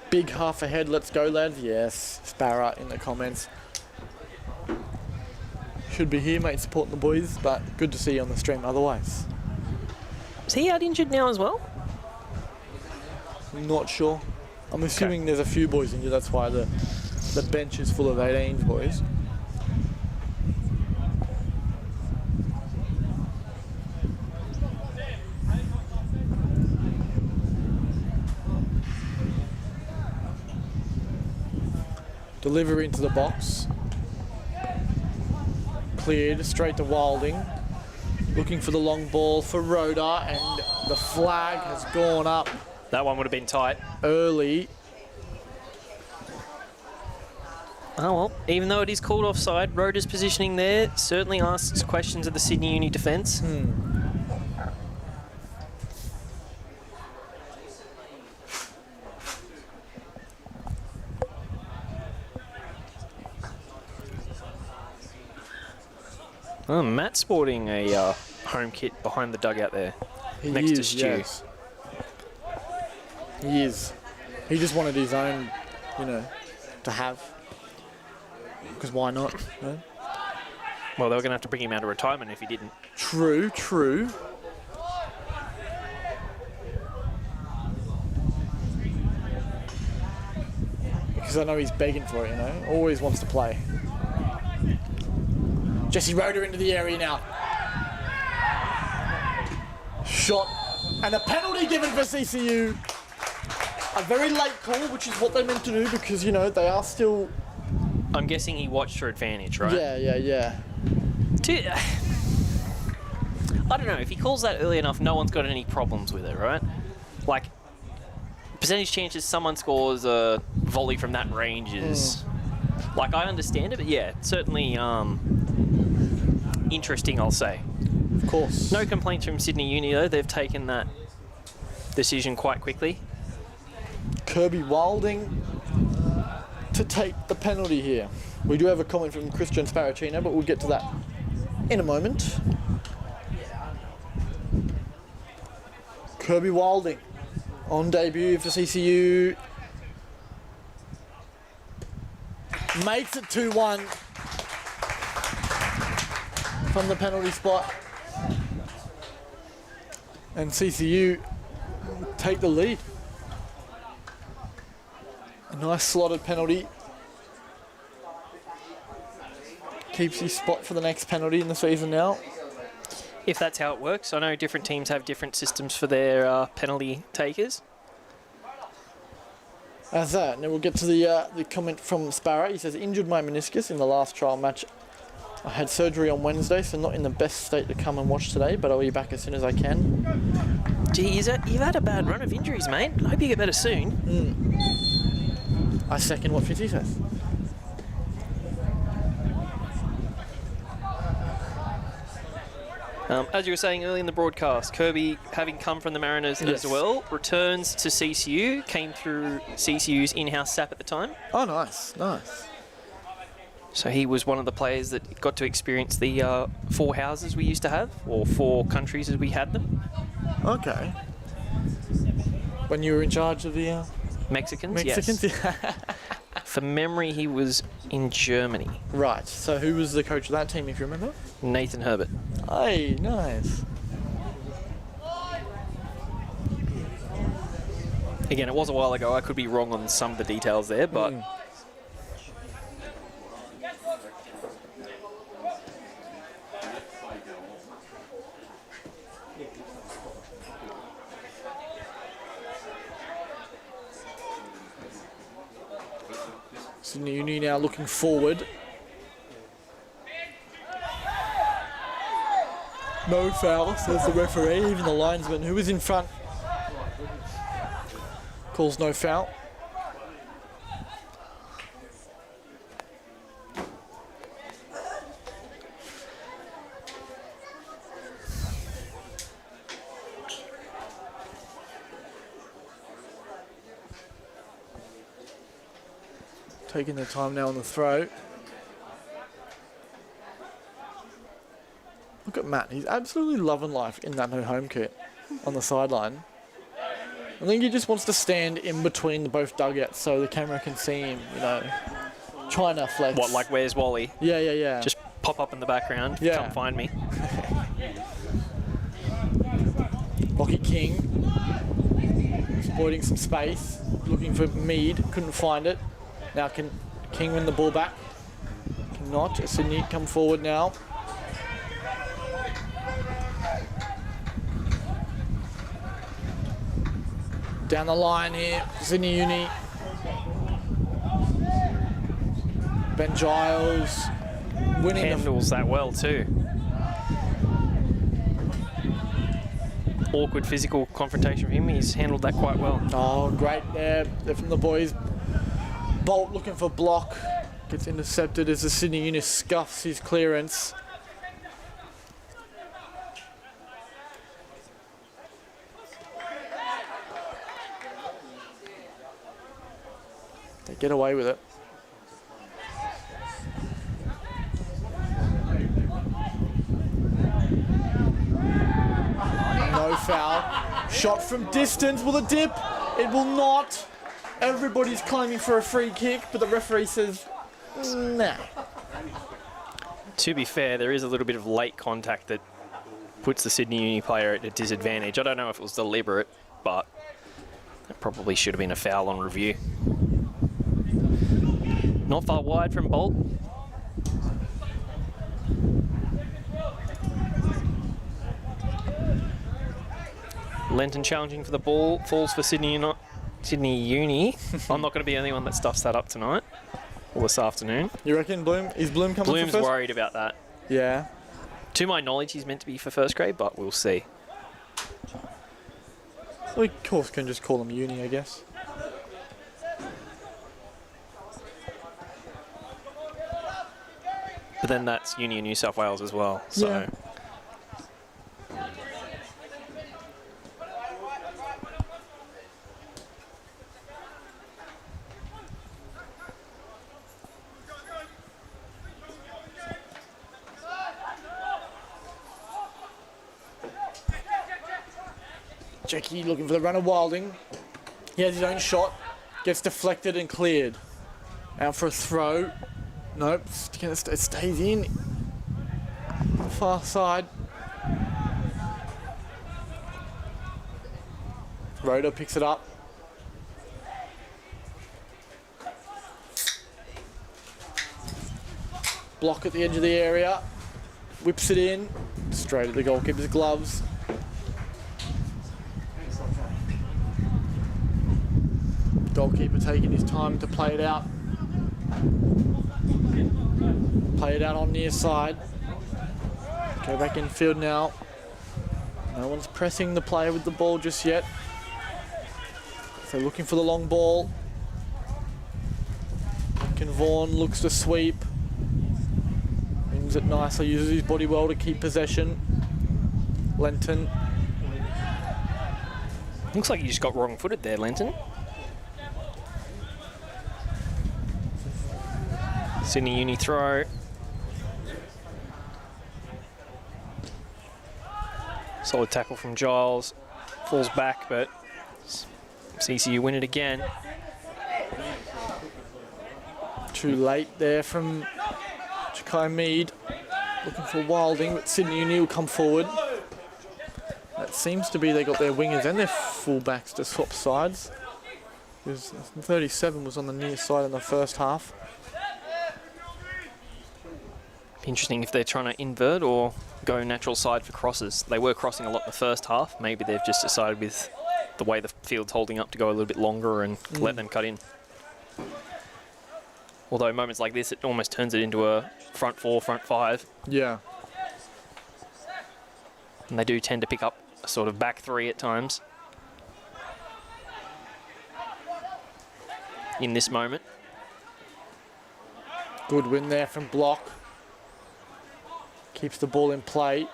Big half ahead. Let's go, lads. Yes, Sparrow in the comments. Should be here, mate, supporting the boys, but good to see you on the stream otherwise. Is he out injured now as well? Not sure. I'm assuming there's a few boys injured. That's why the bench is full of 18s boys. Delivery into the box. Cleared straight to Wilding. Looking for the long ball for Rhoda, and the flag has gone up That one would have been tight. early. Oh well, even though it is called offside, Rhoda's positioning there certainly asks questions of the Sydney Uni defence. Oh, Matt's sporting a home kit behind the dugout there, next to Stu. Yes. He is. He just wanted his own, you know, to have. Because why not? No? Well, they were going to have to bring him out of retirement if he didn't. True, true. Because I know he's begging for it, you know. Always wants to play. Jesse Rhoda into the area now. Shot. And a penalty given for CCU. A very late call, which is what they meant to do because, you know, they are still... I'm guessing he watched her advantage, right? Yeah. I don't know, if he calls that early enough, no one's got any problems with it, right? Like, percentage chances someone scores a volley from that range is... Like, I understand it, but yeah, certainly interesting, I'll say. Of course. No complaints from Sydney Uni, though. They've taken that decision quite quickly. Kirby Wilding to take the penalty here. We do have a comment from Christian Sparacino, but we'll get to that in a moment. Kirby Wilding on debut for CCU. Makes it 2-1 from the penalty spot. And CCU take the lead. A nice slotted penalty. Keeps his spot for the next penalty in the season now. If that's how it works. I know different teams have different systems for their penalty takers. As that, and then we'll get to the comment from Sparrow. He says, injured my meniscus in the last trial match. I had surgery on Wednesday, so not in the best state to come and watch today, but I'll be back as soon as I can. Gee, you've had a bad run of injuries, mate. I hope you get better soon. I second what Fitzy says. As you were saying early in the broadcast, Kirby, having come from the Mariners as well, returns to CCU, came through CCU's in-house SAP at the time. Oh, nice, nice. So he was one of the players that got to experience the 4 houses we used to have, or 4 countries as we had them. Okay. When you were in charge of the Mexicans, Mexicans? yes. From memory, he was in Germany. Right. So who was the coach of that team, if you remember? Nathan Herbert. Hey, nice. Again, it was a while ago. I could be wrong on some of the details there, but... Sydney Uni now looking forward. No foul, says the referee. Even the linesman who was in front calls no foul. Taking their time now on the throw. Look at Matt, he's absolutely loving life in that no home kit on the sideline. I think he just wants to stand in between the both dugouts so the camera can see him, you know, trying to flex. What, like Where's Wally? Yeah. Just pop up in the background, Yeah. come find me. Lockie King, exploiting some space, looking for Mead, couldn't find it. Now can King win the ball back? Cannot. Sydney come forward now. Down the line here, Sydney Uni. Ben Giles winning Handles that well too. Awkward physical confrontation for him. He's handled that quite well. Oh, great there. They're from the boys. Bolt looking for block. Gets intercepted as the Sydney Uni scuffs his clearance. They get away with it. No foul. Shot from distance. Will it dip? It will not. Everybody's claiming for a free kick, but the referee says, nah. To be fair, there is a little bit of late contact that puts the Sydney Uni player at a disadvantage. I don't know if it was deliberate, but it probably should have been a foul on review. Not far wide from Bolt. Lenton challenging for the ball, falls for Sydney Uni. I'm not going to be the only one that stuffs that up tonight or this afternoon. You reckon Bloom? Is Bloom coming Bloom's for first? worried about that. Yeah. To my knowledge, he's meant to be for first grade, but we'll see. We of course can just call him Uni, I guess. But then that's Uni in New South Wales as well. So. Yeah. Jackie looking for the runner Wilding. He has his own shot. Gets deflected and cleared. Out for a throw. Nope. It stays in. Far side. Rhoda picks it up. Block at the edge of the area. Whips it in. Straight at the goalkeeper's gloves. Goalkeeper taking his time to play it out. Play it out on near side. Go back in field now. No one's pressing the player with the ball just yet. So looking for the long ball. Lincoln Vaughan looks to sweep. Wings it nicely, uses his body well to keep possession. Lenton. Looks like he just got wrong-footed there, Lenton. Sydney Uni throw. Solid tackle from Giles. Falls back, but CCU win it again. Too late there from Jakai Mead. Looking for Wilding, but Sydney O'Neill come forward. That seems to be they got their wingers and their fullbacks to swap sides. Because 37 was on the near side in the first half. Interesting if they're trying to invert or go natural side for crosses. They were crossing a lot in the first half. Maybe they've just decided with the way the field's holding up to go a little bit longer and let them cut in. Although moments like this, it almost turns it into a front four, front five. Yeah. And they do tend to pick up a sort of back three at times. In this moment. Good win there from Block. Keeps the ball in play.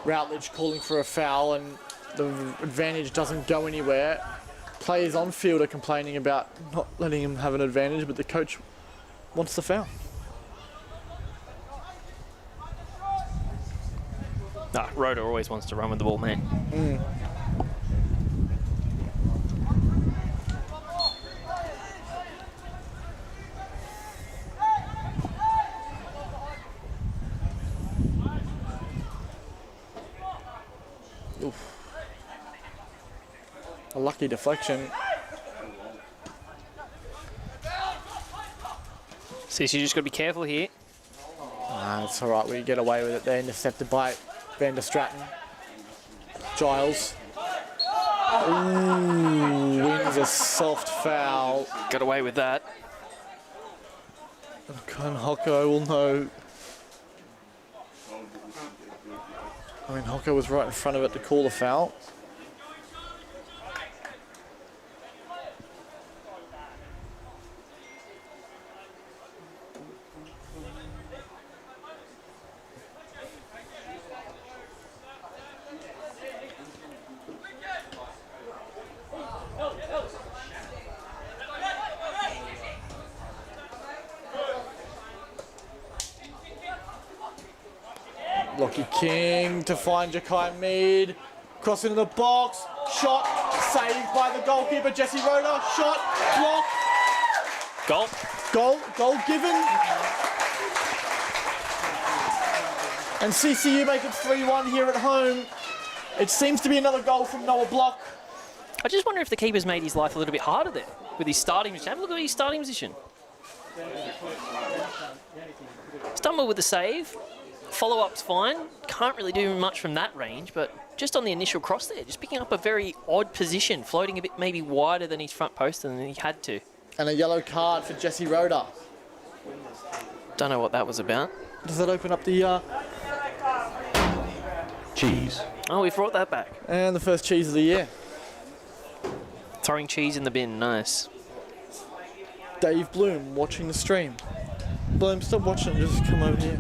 Routledge calling for a foul and the advantage doesn't go anywhere. Players on field are complaining about not letting him have an advantage, but the coach wants the foul. Rhoda always wants to run with the ball, man. Oof. A lucky deflection. So you just got to be careful here. It's all right. We get away with it. They're intercepted by Van der Stratton. Giles. Ooh, wins a soft foul. Got away with that. And Hocko will know. I mean, Hocko was right in front of it to call the foul. Lockie King to find Jakai Mead. Cross into the box. Shot. Saved by the goalkeeper, Jesse Roeder. Shot. Block. Goal. Goal given. And CCU make it 3-1 here at home. It seems to be another goal from Noah Block. I just wonder if the keeper's made his life a little bit harder there with his starting position. Have a look at his starting position. Stumble with the save. Follow-up's fine. Can't really do much from that range, but just on the initial cross there, just picking up a very odd position, floating a bit maybe wider than his front post than he had to. And a yellow card for Jesse Roeder. Don't know what that was about. Does that open up the... Cheese. Oh, we've brought that back. And the first cheese of the year. Throwing cheese in the bin, nice. Dave Bloom watching the stream. Bloom, stop watching, just come over here.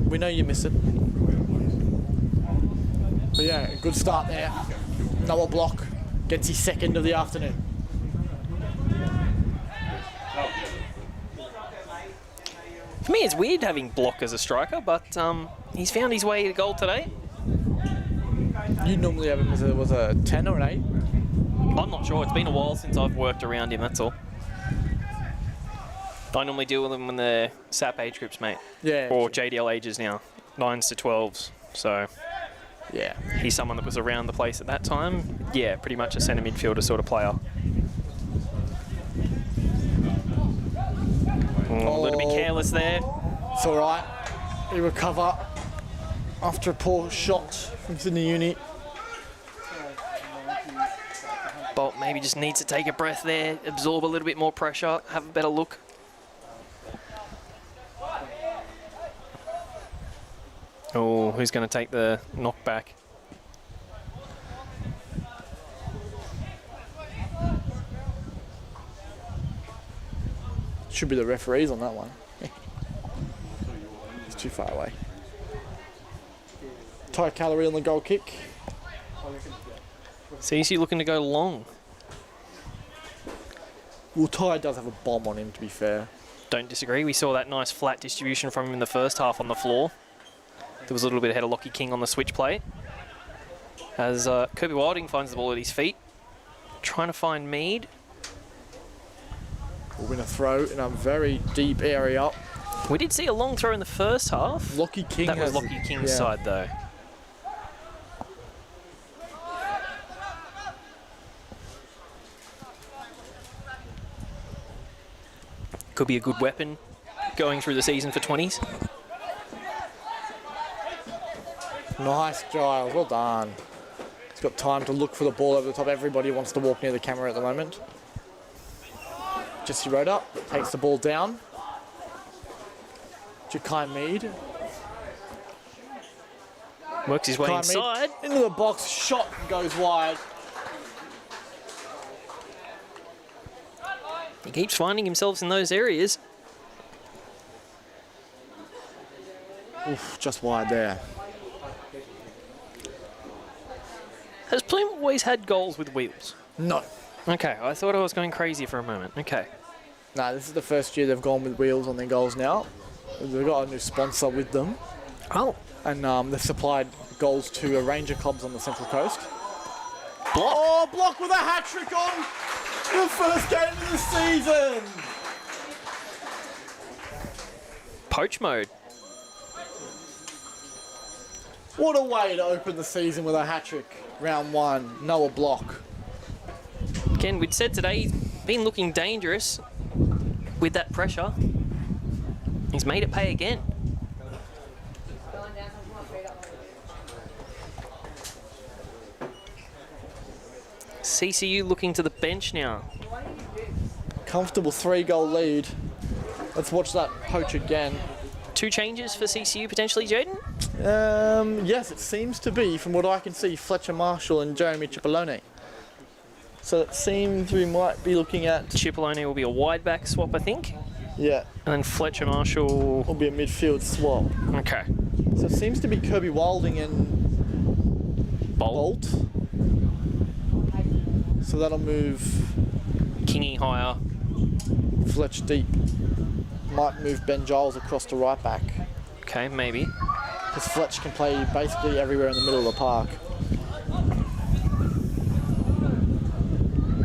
We know you miss it. But yeah, a good start there. Noah Block gets his second of the afternoon. For me, it's weird having Block as a striker, but he's found his way to goal today. You normally have him as a 10 or an 8? I'm not sure. It's been a while since I've worked around him, that's all. I normally deal with them when they're SAP age groups, mate. Yeah. Or JDL ages now, 9s to 12s. So Yeah. he's someone that was around the place at that time. Yeah, pretty much a centre midfielder sort of player. A little bit careless there. It's all right. He recover after a poor shot from Sydney Uni. Bolt maybe just needs to take a breath there, absorb a little bit more pressure, have a better look. Oh, who's going to take the knockback? Should be the referees on that one. It's too far away. Ty Calorie on the goal kick. CC looking to go long. Well, Ty does have a bomb on him, to be fair. Don't disagree. We saw that nice flat distribution from him in the first half on the floor. There was a little bit ahead of Lockie King on the switch play. As Kirby Wilding finds the ball at his feet. Trying to find Mead. We'll win a throw in a very deep area. We did see a long throw in the first half. Lockie King That was has Lockie King's side, though. Could be a good weapon going through the season for 20s. Nice, Giles. Well done. He's got time to look for the ball over the top. Everybody wants to walk near the camera at the moment. Jesse Roda takes the ball down. Jakai Mead. Works his way Jakai inside. Mead into the box. Shot goes wide. He keeps finding himself in those areas. Oof, just wide there. Has Plume always had goals with wheels? No. Okay, I thought I was going crazy for a moment. Okay. No, this is the first year they've gone with wheels on their goals now. They've got a new sponsor with them. Oh. And they've supplied goals to a range of clubs on the Central Coast. Block. Oh, block with a hat-trick on the first game of the season. Poach mode. What a way to open the season with a hat-trick. Round one, Noah Block. Again, we'd said today he's been looking dangerous with that pressure. He's made it pay again. CCU looking to the bench now. Comfortable 3-goal lead. Let's watch that poach again. 2 changes for CCU potentially, Jaden? Yes, it seems to be, from what I can see, Fletcher Marshall and Jeremy Cipollone. So it seems we might be looking at... Cipollone will be a wide back swap, I think. Yeah. And then Fletcher Marshall Will be a midfield swap. Okay. So it seems to be Kirby Wilding and Bolt. So that'll move Kingy higher. Fletch deep. Might move Ben Giles across to right back. Okay, maybe. Because Fletch can play basically everywhere in the middle of the park.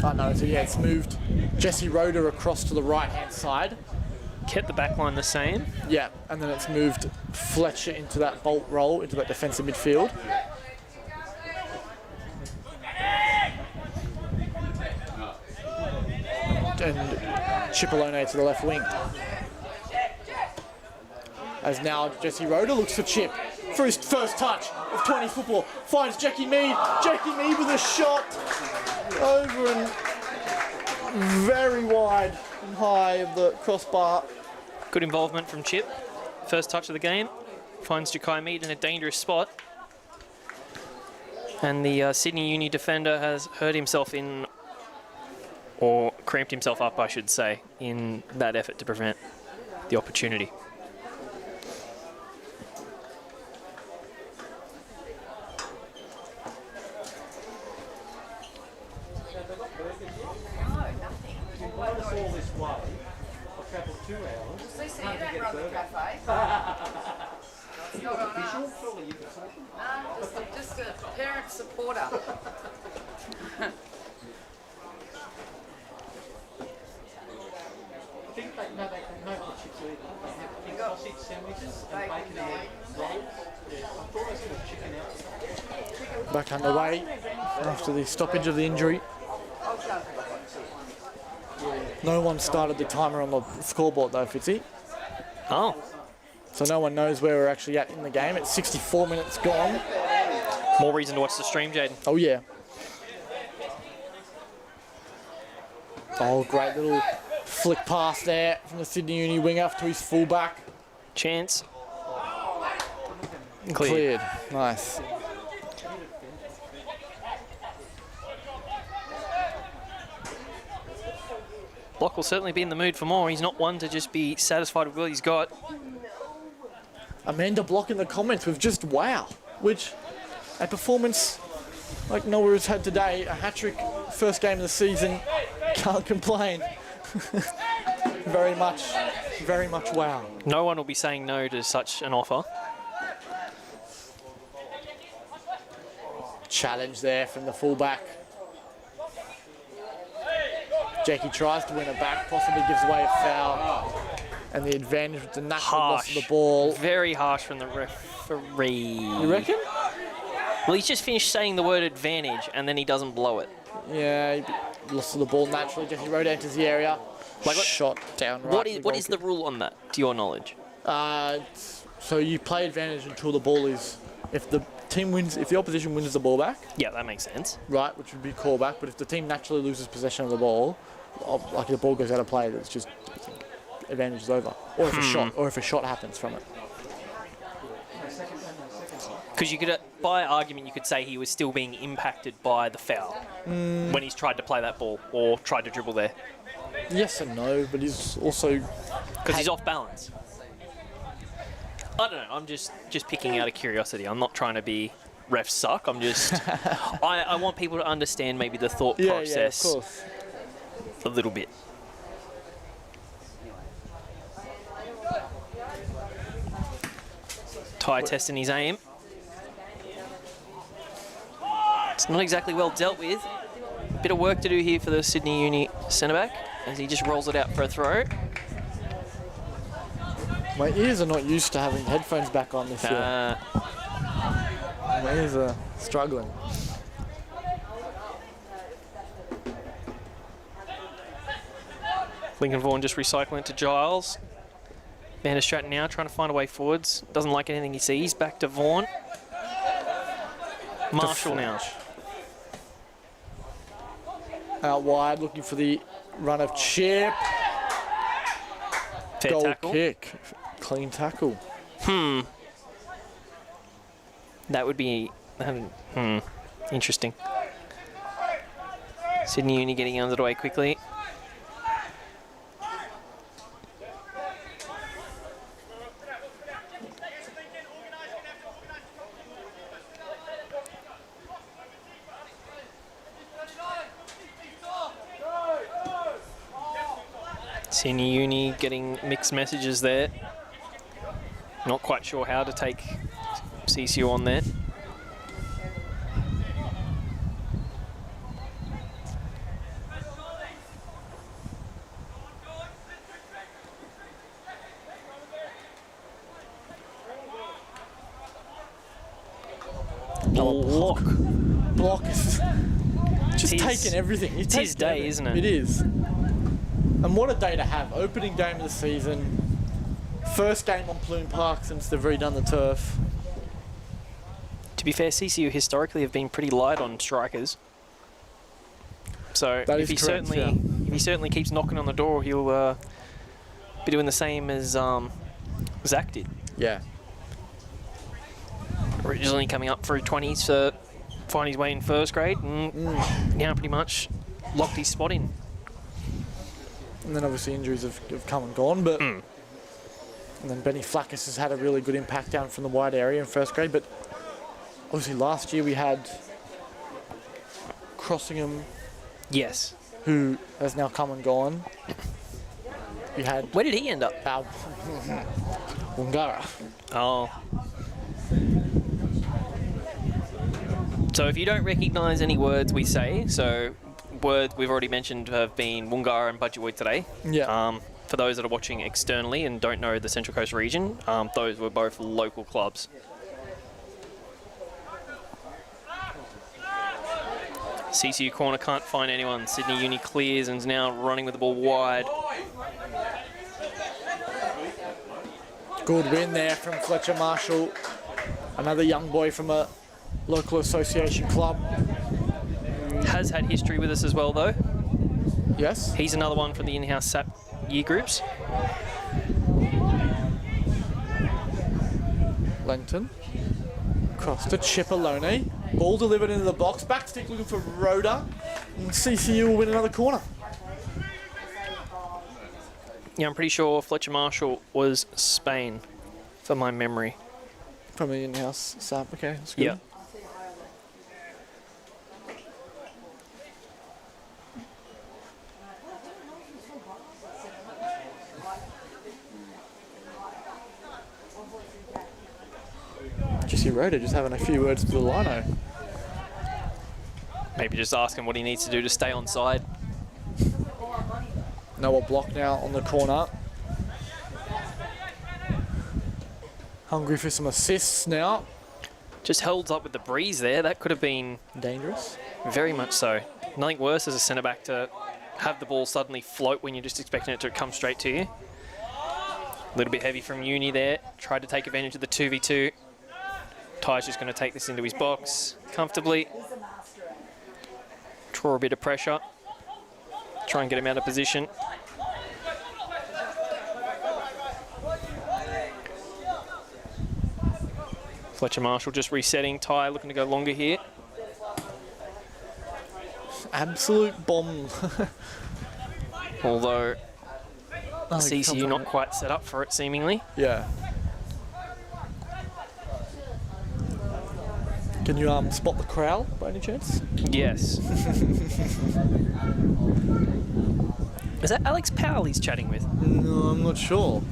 Oh no, so yeah, it's moved Jesse Roda across to the right-hand side. Kept the back line the same. Yeah, and then it's moved Fletcher into that Bolt role, into that defensive midfield. And Cipollone to the left wing. As now Jesse Roda looks for Chip for his first touch of 20 football. Finds Jackie Mead. Jackie Mead with a shot over and very wide and high of the crossbar. Good involvement from Chip. First touch of the game. Finds Jakai Mead in a dangerous spot. And the Sydney Uni defender has hurt himself in, or cramped himself up, I should say, in that effort to prevent the opportunity. Just a parent supporter. Back underway after the stoppage of the injury. No one started the timer on the scoreboard though, Fitzy. Oh, So no one knows where we're actually at in the game. It's 64 minutes gone. more reason to watch the stream, Jaden. Oh yeah. Oh, great little flick pass there from the Sydney Uni winger to his fullback. Chance. Cleared. Nice. Block will certainly be in the mood for more. He's not one to just be satisfied with what he's got. Amanda Block in the comments with just wow, which a performance like Noah has had today, a hat-trick, first game of the season, can't complain. very much wow. No one will be saying no to such an offer. Challenge there from the fullback. Jackie tries to win it back, possibly gives away a foul. And the advantage with the natural loss of the ball. Very harsh from the referee. You reckon? Well, he's just finished saying the word advantage, and then he doesn't blow it. Yeah, he lost to the ball naturally. Jesse Rhoda enters the area. Like shot down right. What is the rule on that, to your knowledge? So you play advantage until the ball is... If the team wins, if the opposition wins the ball back... Yeah, that makes sense. Right, which would be callback. But if the team naturally loses possession of the ball, like the ball goes out of play, it's just... advantage is over. Or if a shot happens from it. Because you could, by argument, you could say he was still being impacted by the foul when he's tried to play that ball or tried to dribble there. Yes and no, but he's also... Because he's off balance. I don't know, I'm just picking out of curiosity. I'm not trying to be refs suck, I'm just... I want people to understand maybe the thought process of course. A little bit. Ty testing his aim. It's not exactly well dealt with. Bit of work to do here for the Sydney Uni centre-back as he just rolls it out for a throw. My ears are not used to having headphones back on this year. My ears are struggling. Lincoln Vaughan just recycling it to Giles. Van der Stratton now trying to find a way forwards. Doesn't like anything he sees. Back to Vaughan. Marshall now. Out wide, looking for the run of chip. Fair Goal tackle. kick. Clean tackle. That would be... Interesting. Sydney Uni getting under the way quickly. Sydney Uni getting mixed messages there. Not quite sure how to take CCU on there. Block. Block is just It's taking everything. It's his day, isn't it? It is. And what a day to have. Opening game of the season. First game on Plume Park since they've redone the turf. To be fair, CCU historically have been pretty light on strikers. So That if is he correct, if he certainly keeps knocking on the door, he'll be doing the same as Zach did. Yeah. Originally coming up through 20s to find his way in first grade, and now pretty much locked his spot in. And then obviously injuries have come and gone, but... And then Benny Flackus has had a really good impact down from the wide area in first grade, but obviously last year we had Crossingham, Yes. who has now come and gone. We had Where did he end up? Wungara. Oh. So if you don't recognise any words we say, so words we've already mentioned have been Wungara and Budgewoi today. Yeah. For those that are watching externally and don't know the Central Coast region, those were both local clubs. CCU corner can't find anyone. Sydney Uni clears and is now running with the ball wide. Good win there from Fletcher Marshall. Another young boy from a local association club. Has had history with us as well, though. Yes. He's another one from the in-house SAP year groups. Lenton. Cross to Cipollone. Ball delivered into the box. Back stick looking for Rhoda. And CCU will win another corner. Yeah, I'm pretty sure Fletcher Marshall was Spain, from my memory. From the in-house SAP. Okay, that's good. Yeah. Jesse Rhoda just having a few words with the lino. Maybe just ask him what he needs to do to stay on side. Noah Block now on the corner. Hungry for some assists now. Just holds up with the breeze there. That could have been Dangerous. very much so. Nothing worse as a centre-back to have the ball suddenly float when you're just expecting it to come straight to you. A little bit heavy from Uni there. Tried to take advantage of the 2v2. Ty's just going to take this into his box comfortably. Draw a bit of pressure. Try and get him out of position. Fletcher Marshall just resetting. Ty looking to go longer here. Absolute bomb. Although Oh, CCU not quite set up for it, seemingly. Yeah. Can you spot the corral by any chance? Yes. Is that Alex Powell he's chatting with? No, I'm not sure.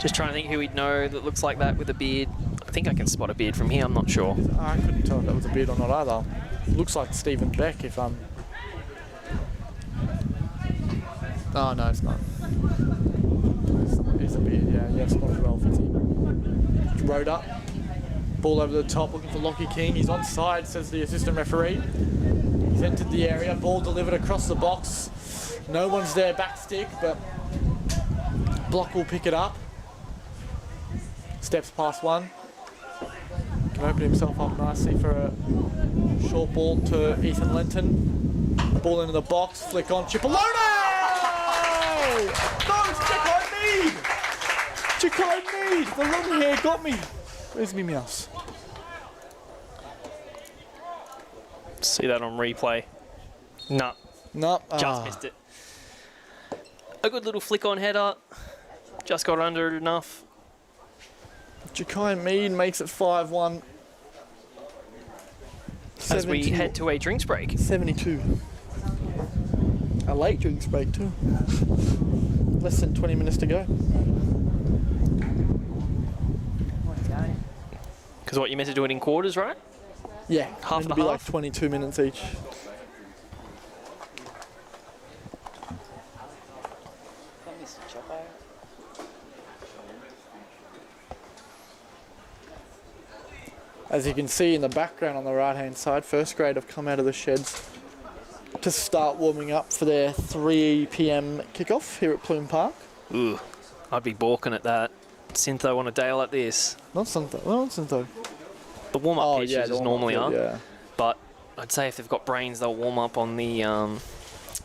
Just trying to think who he'd know that looks like that with a beard. I think I can spot a beard from here, I'm not sure. I couldn't tell if that was a beard or not either. Looks like Stephen Beck if I'm... Oh, no, it's not. It's a beard, yeah. Yeah, spotted well, Fitzy. Rode up. Ball over the top, looking for Lockie King. He's onside, says the assistant referee. He's entered the area. Ball delivered across the box. No one's there, back stick, but Block will pick it up. Steps past one. Can open himself up nicely for a short ball to Ethan Lenton. Ball into the box, flick on Chipolone! No, it's Jakai Mead! Jakai Mead! The long hair got me. Where's me mouse? See that on replay. No, No. just missed it. A good little flick on header. Just got under it enough. Jakai Mead makes it 5-1. As we head to a drinks break. 72. A late drinks break too. Less than 20 minutes to go. Because what, you meant to do it in quarters, right? Yeah, Half it'll and be a like half? 22 minutes each. As you can see in the background on the right hand side, first grade have come out of the sheds to start warming up for their 3 p.m. kickoff here at Plume Park. Ooh, I'd be balking at that. Syntho on a day like this. Not Syntho. Well, not Syntho. The warm-up pitches the as warm-up normally field, are. Yeah. But I'd say if they've got brains, they'll warm up on the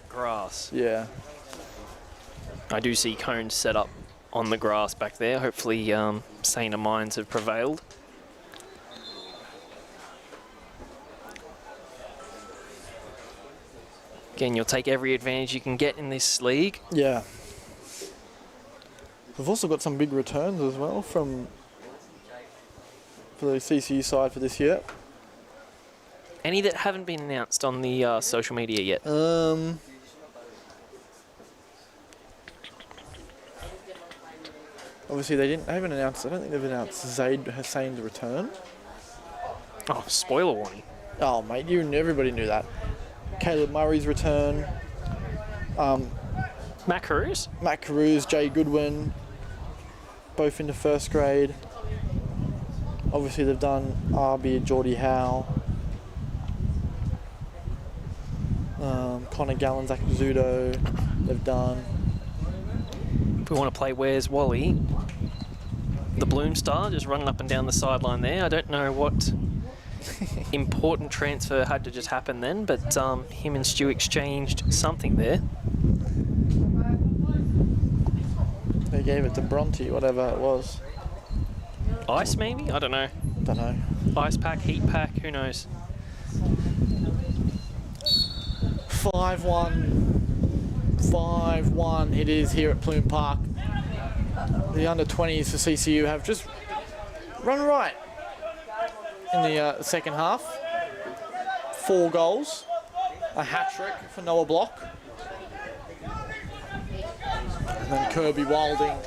grass. Yeah. I do see cones set up on the grass back there. Hopefully saner minds have prevailed. Again, you'll take every advantage you can get in this league. Yeah. We've also got some big returns as well for the CCU side for this year. Any that haven't been announced on the social media yet? Obviously they haven't announced. I don't think they've announced Zaid Hussein's return. Oh, spoiler warning. Oh mate, everybody knew that. Caleb Murray's return. Matt Cruz? Matt Carews, Jay Goodwin, both into first grade. Obviously they've done Arby and Geordie Howe. Connor Gallen, Zach Zudo, they've done. If we want to play Where's Wally, the Bloom Star just running up and down the sideline there. I don't know what important transfer had to just happen then, but him and Stu exchanged something there. They gave it to Bronte, whatever it was. Ice maybe? I don't know. Don't know. Ice pack, heat pack, who knows? 5-1. 5-1 it is here at Plume Park. The under-20s for CCU have just run right in the second half. 4 goals. A hat-trick for Noah Block. And then Kirby Wilding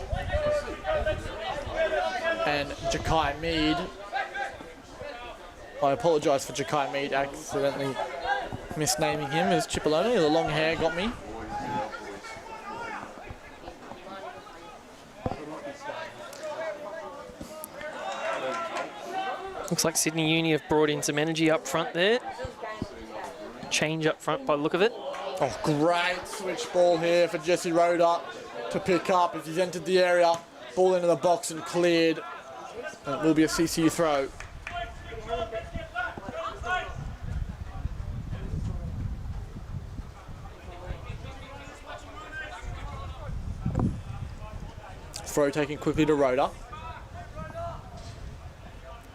and Jakai Mead. I apologise for Jakai Mead accidentally misnaming him as Chipolone. The long hair got me. Looks like Sydney Uni have brought in some energy up front there. Change up front by the look of it. Oh, great switch ball here for Jesse Roeder to pick up as he's entered the area. Ball into the box and cleared. And it will be a CCU throw. Throw taken quickly to Roeder.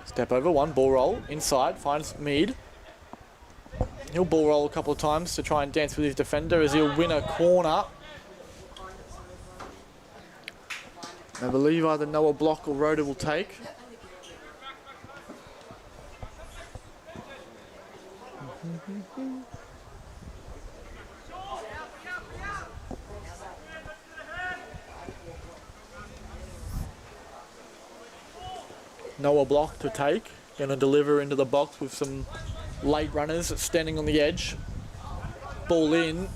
Step over one, ball roll, inside, finds Mead. He'll ball roll a couple of times to try and dance with his defender as he'll win a corner. I believe either Noah Block or Roeder will take. Noah Block to take. Going to deliver into the box with some late runners standing on the edge. Ball in.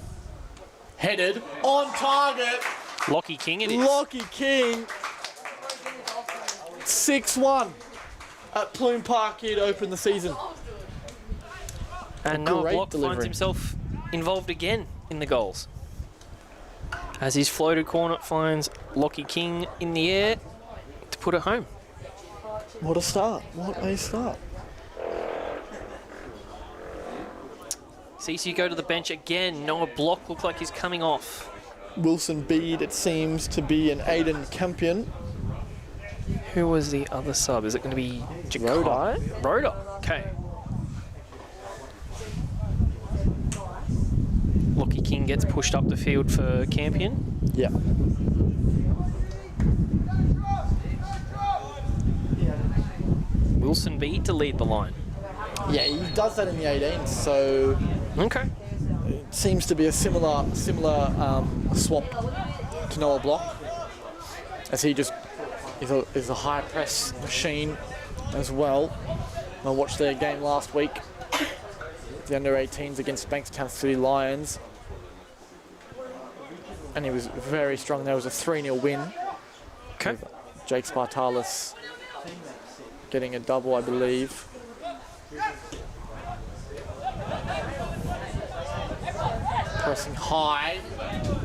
Headed. On target. Lockie King it is. Lockie King. 6-1 at Plume Park here to open the season. And Noah Block finds himself involved again in the goals. As his floated corner finds Lockie King in the air to put it home. What a start. What a start. CCU go to the bench again. Noah Block looks like he's coming off. Wilson Bede, it seems to be an Aiden Campion. Who was the other sub? Is it going to be Roeder? Roeder, okay. Lockie King gets pushed up the field for Campion. Yeah. Wilson Bede to lead the line. Yeah, he does that in the 18s, so Okay. it seems to be a similar swap to Noah Block, as he just is a high press machine as well. I watched their game last week, the under-18s against Bankstown City Lions, and he was very strong. There was a 3-0 win. Okay. With Jake Spartalis getting a double, I believe. Pressing high.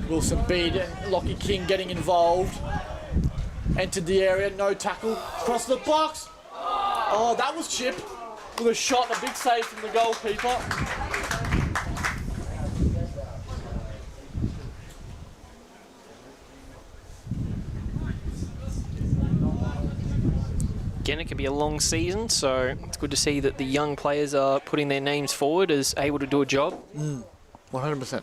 Wilson Bede and Lockie King getting involved. Entered the area, no tackle. Across the box. Oh, that was Chip with a shot, a big save from the goalkeeper. Again, it could be a long season, so it's good to see that the young players are putting their names forward as able to do a job. 100%.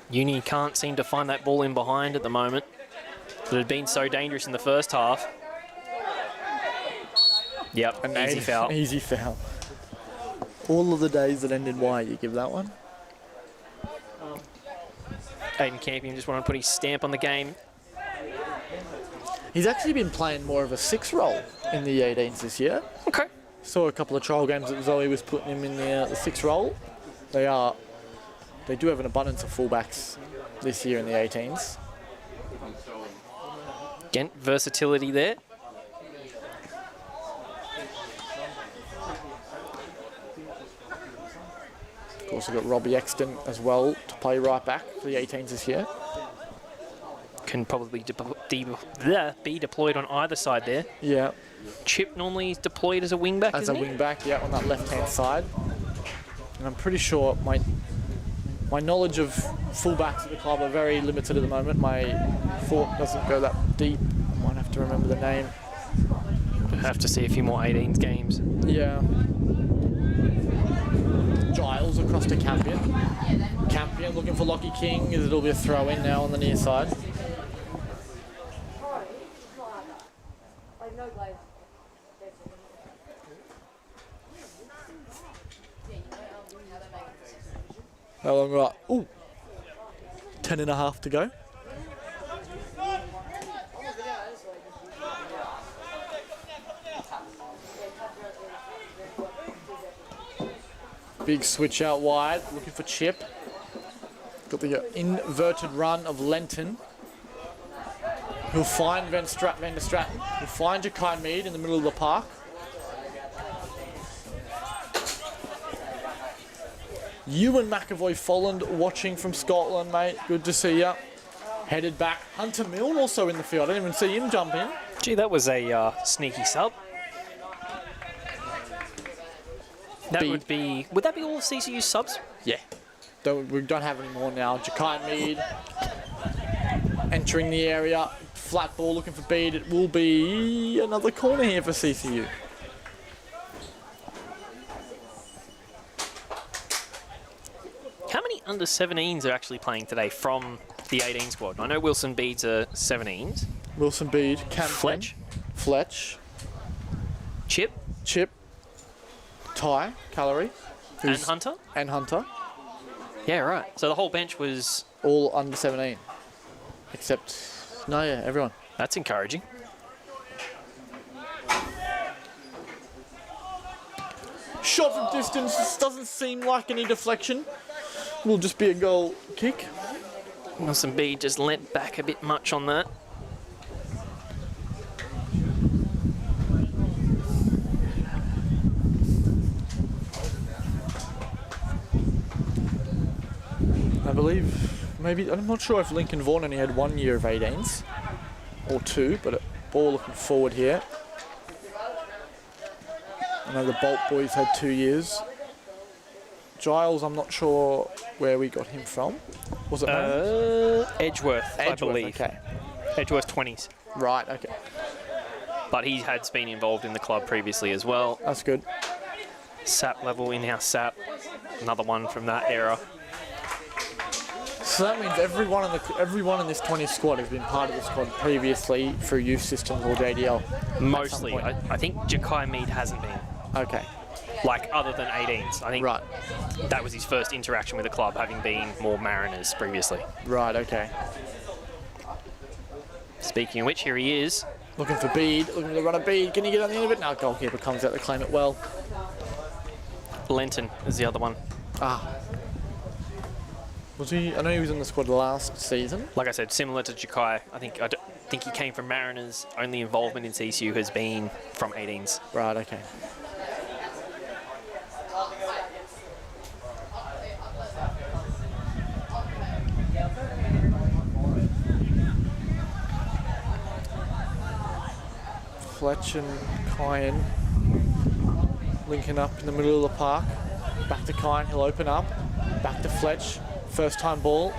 Uni can't seem to find that ball in behind at the moment. It had been so dangerous in the first half. Yep, An easy foul. Easy foul. All of the days that end in Y, you give that one? Aiden Campion just wanted to put his stamp on the game. He's actually been playing more of a 6 role in the 18s this year. Okay. Saw a couple of trial games that Zoe was putting him in the 6 role. They do have an abundance of fullbacks this year in the 18s. Again, versatility there. Of course, we've got Robbie Exton as well to play right back for the 18s this year. Can probably be deployed on either side there. Yeah, Chip normally is deployed as a wing back, as a isn't he? wing back, yeah, on that left-hand side. And I'm pretty sure my knowledge of fullbacks at the club are very limited at the moment. My thought doesn't go that deep. I might have to remember the name. Have to see a few more 18s games. Yeah. Giles across to Campion. Campion looking for Lockie King, as it'll be a throw in now on the near side. How long we got? Ooh, 10.5 to go. Big switch out wide, looking for Chip. Got the inverted run of Lenton. He'll find Van der Stratton. He'll find Jakai Mead in the middle of the park. Ewan McAvoy Folland watching from Scotland, mate. Good to see ya. Headed back. Hunter Milne also in the field. I didn't even see him jump in. Gee, that was a sneaky sub. That Beat. would that be all CCU subs? Yeah. We don't have any more now. Jakai Mead entering the area. Flat ball looking for Bede. It will be another corner here for CCU. How many under 17s are actually playing today from the 18 squad? I know Wilson Bede's are 17s. Wilson Bede, Cam Fletch, Chip, Ty, Calorie, and Hunter. Yeah, right. So the whole bench was... all under 17. Except, no, yeah, everyone. That's encouraging. Shot from distance, this doesn't seem like any deflection. Will just be a goal kick. Wilson Bede just leant back a bit much on that. I believe, maybe, I'm not sure if Lincoln Vaughan only had 1 year of 18s, or 2, but a ball looking forward here. I know the Bolt boys had 2 years. Giles, I'm not sure where we got him from. Was it Edgeworth, I believe. Okay. Edgeworth 20s. Right, okay. But he has been involved in the club previously as well. That's good. SAP level, in-house SAP. Another one from that era. So that means everyone in this 20 squad has been part of the squad previously through youth systems or JDL. Mostly. I think Jakai Mead hasn't been. Okay. Like, other than 18s. I think Right. that was his first interaction with the club, having been more Mariners previously. Right, okay. Speaking of which, here he is. Looking for Bede, looking for the run of Bede. Can he get on the end of it? No, goalkeeper comes out to claim it well. Lenton is the other one. Ah. Was he? I know he was in the squad last season. Like I said, similar to Jakai. I don't think he came from Mariners. Only involvement in CCU has been from 18s. Right, okay. Fletch and Kyan linking up in the middle of the park. Back to Kyan, he'll open up. Back to Fletch, first time ball.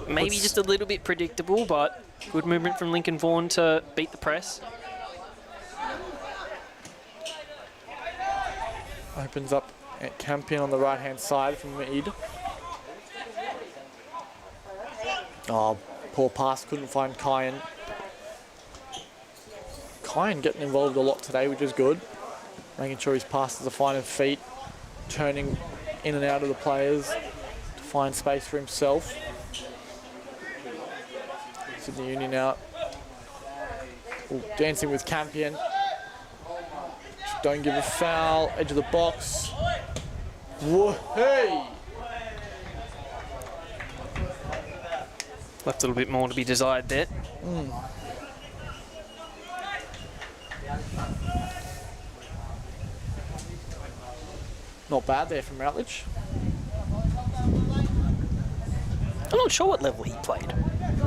Maybe just a little bit predictable, but good movement from Lincoln Vaughan to beat the press. Opens up at Campion on the right hand side from Mead. Oh, poor pass, couldn't find Kyan. Kyan getting involved a lot today, which is good. Making sure his passes are finding feet, turning in and out of the players to find space for himself. Sydney Union out. Ooh, dancing with Campion. Don't give a foul. Edge of the box. Whoa, hey! Left a little bit more to be desired there. Not bad there from Routledge. I'm not sure what level he played.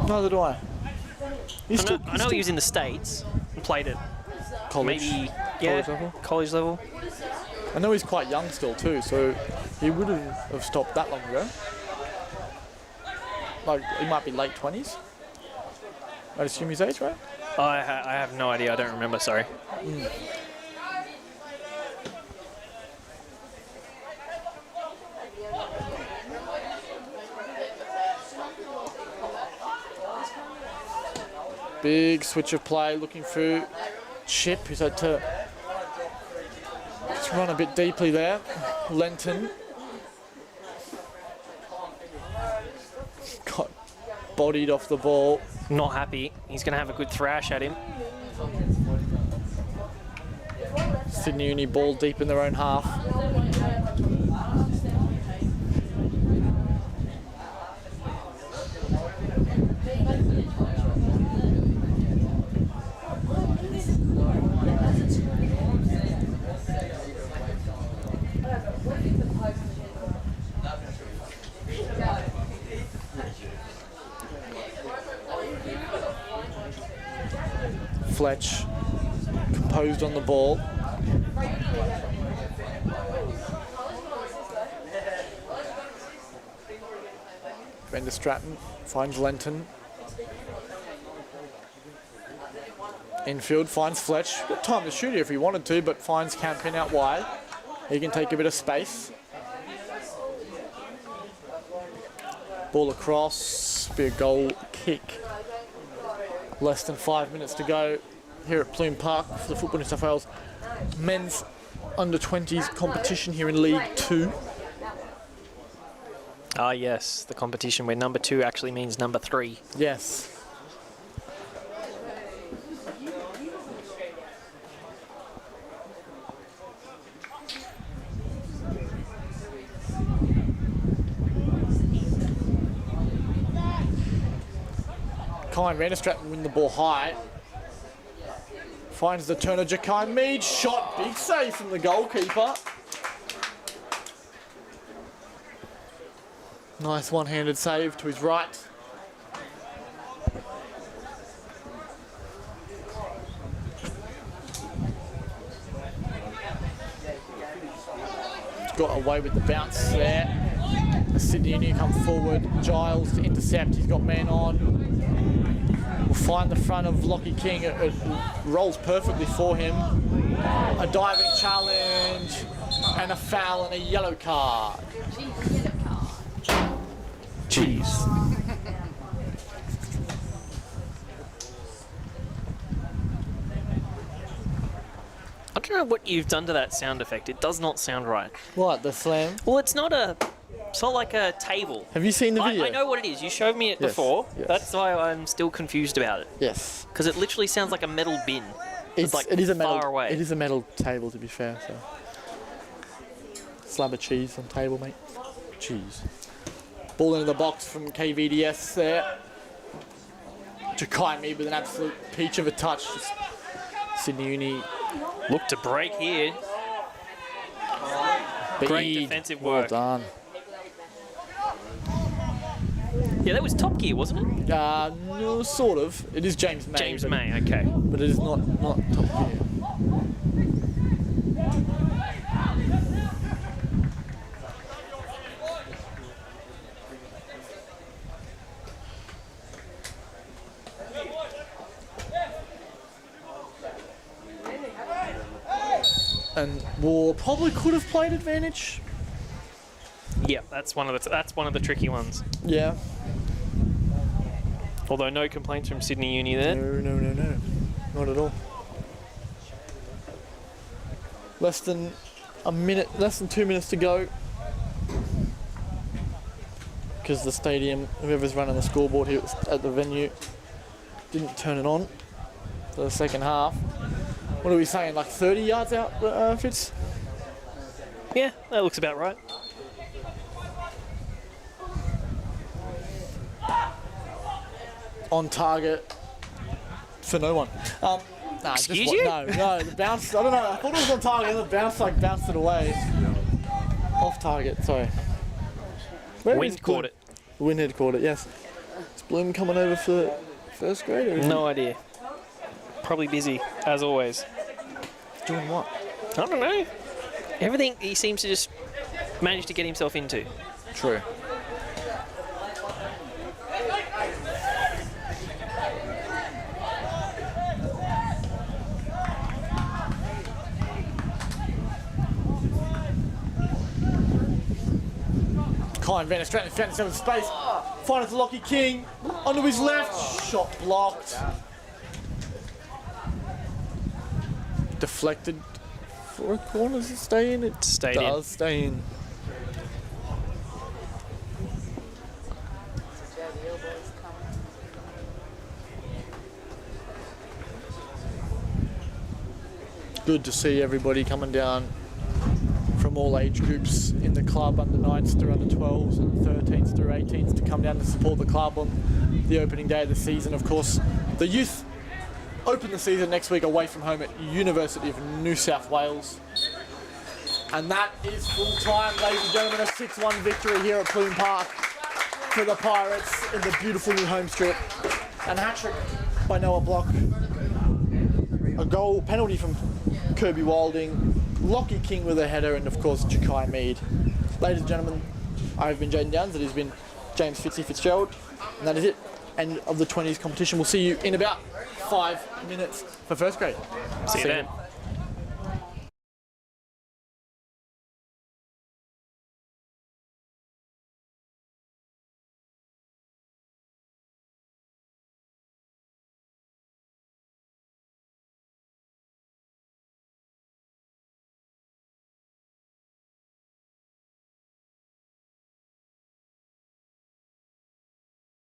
Neither do I. I know he was in the States and played at college. maybe College level? college level. I know he's quite young still too, so he wouldn't have stopped that long ago. Like, he might be late 20s. I'd assume his age, right? I have no idea. I don't remember. Sorry. Big switch of play, looking through Chip, who's had to just run a bit deeply there. Lenton. Got bodied off the ball. Not happy. He's going to have a good thrash at him. Sydney Uni ball deep in their own half. Fletch composed on the ball. Van der Stratton finds Lenton. Infield finds Fletch. Got time to shoot here if he wanted to, but finds Campion out wide. He can take a bit of space. Ball across, be a goal kick. Less than 5 minutes to go here at Plume Park for the Football New South Wales men's under-20s competition here in League 2. Ah, yes, the competition where number 2 actually means number 3. Yes. Kyan Van der Stratton win the ball high. Finds the turner, Jakai Mead. Shot, big save from the goalkeeper. Nice one-handed save to his right. Got away with the bounce there. Sydney Uni come forward. Giles to intercept. He's got man on. Will find the front of Lockie King. It rolls perfectly for him. A diving challenge and a foul and a yellow card. Jeez. I don't know what you've done to that sound effect. It does not sound right. What, the slam? Well, it's not like a table. Have you seen the video? I know what it is. You showed me it Yes, before. yes. That's why I'm still confused about it. Yes. Because it literally sounds like a metal bin. It's like it is a metal, far away. It is a metal table, to be fair. So. Slab of cheese on table, mate. Cheese. Ball into the box from KVDS there. Jakai Mead with an absolute peach of a touch. Sydney Uni. Look to break here. Great defensive work. Well done. Yeah, that was Top Gear, wasn't it? No, sort of. It is James May. James but, May, okay. But it is not Top Gear. And War probably could have played advantage. Yeah, that's one of the tricky ones. Yeah. Although no complaints from Sydney Uni there. No. Not at all. Less than 2 minutes to go. Because the stadium, whoever's running the scoreboard here at the venue, didn't turn it on for the second half. What are we saying, like 30 yards out, Fitz? Yeah, that looks about right. On target for no one. Excuse you? No, the bounce, I don't know, I thought it was on target and the bounce bounced it away. Off target, sorry. Wind caught it. The wind had caught it, yes. Is Bloom coming over for first grade? Or No idea. Probably busy, as always. Doing what? I don't know. Everything he seems to just manage to get himself into. True. Kyan Van der Stratton found himself in space. Finds Lockie King onto his left. Shot blocked. Deflected for a corner. Does it stay in? It Stayed in. does stay in. Good to see everybody coming down from all age groups in the club, under 9s through under 12s and 13s through 18s, to come down to support the club on the opening day of the season. Of course, the youth open the season next week away from home at University of New South Wales. And that is full time, ladies and gentlemen. A 6-1 victory here at Plume Park for the Pirates in the beautiful new home strip. And a hat-trick by Noah Block. a goal penalty from Kirby Wilding, Lockie King with a header, and of course Jakai Mead. Ladies and gentlemen, I've been Jaden Downs, it has been James Fitzgerald, and that is it. End of the 20s competition. We'll see you in about 5 minutes for first grade. See you then.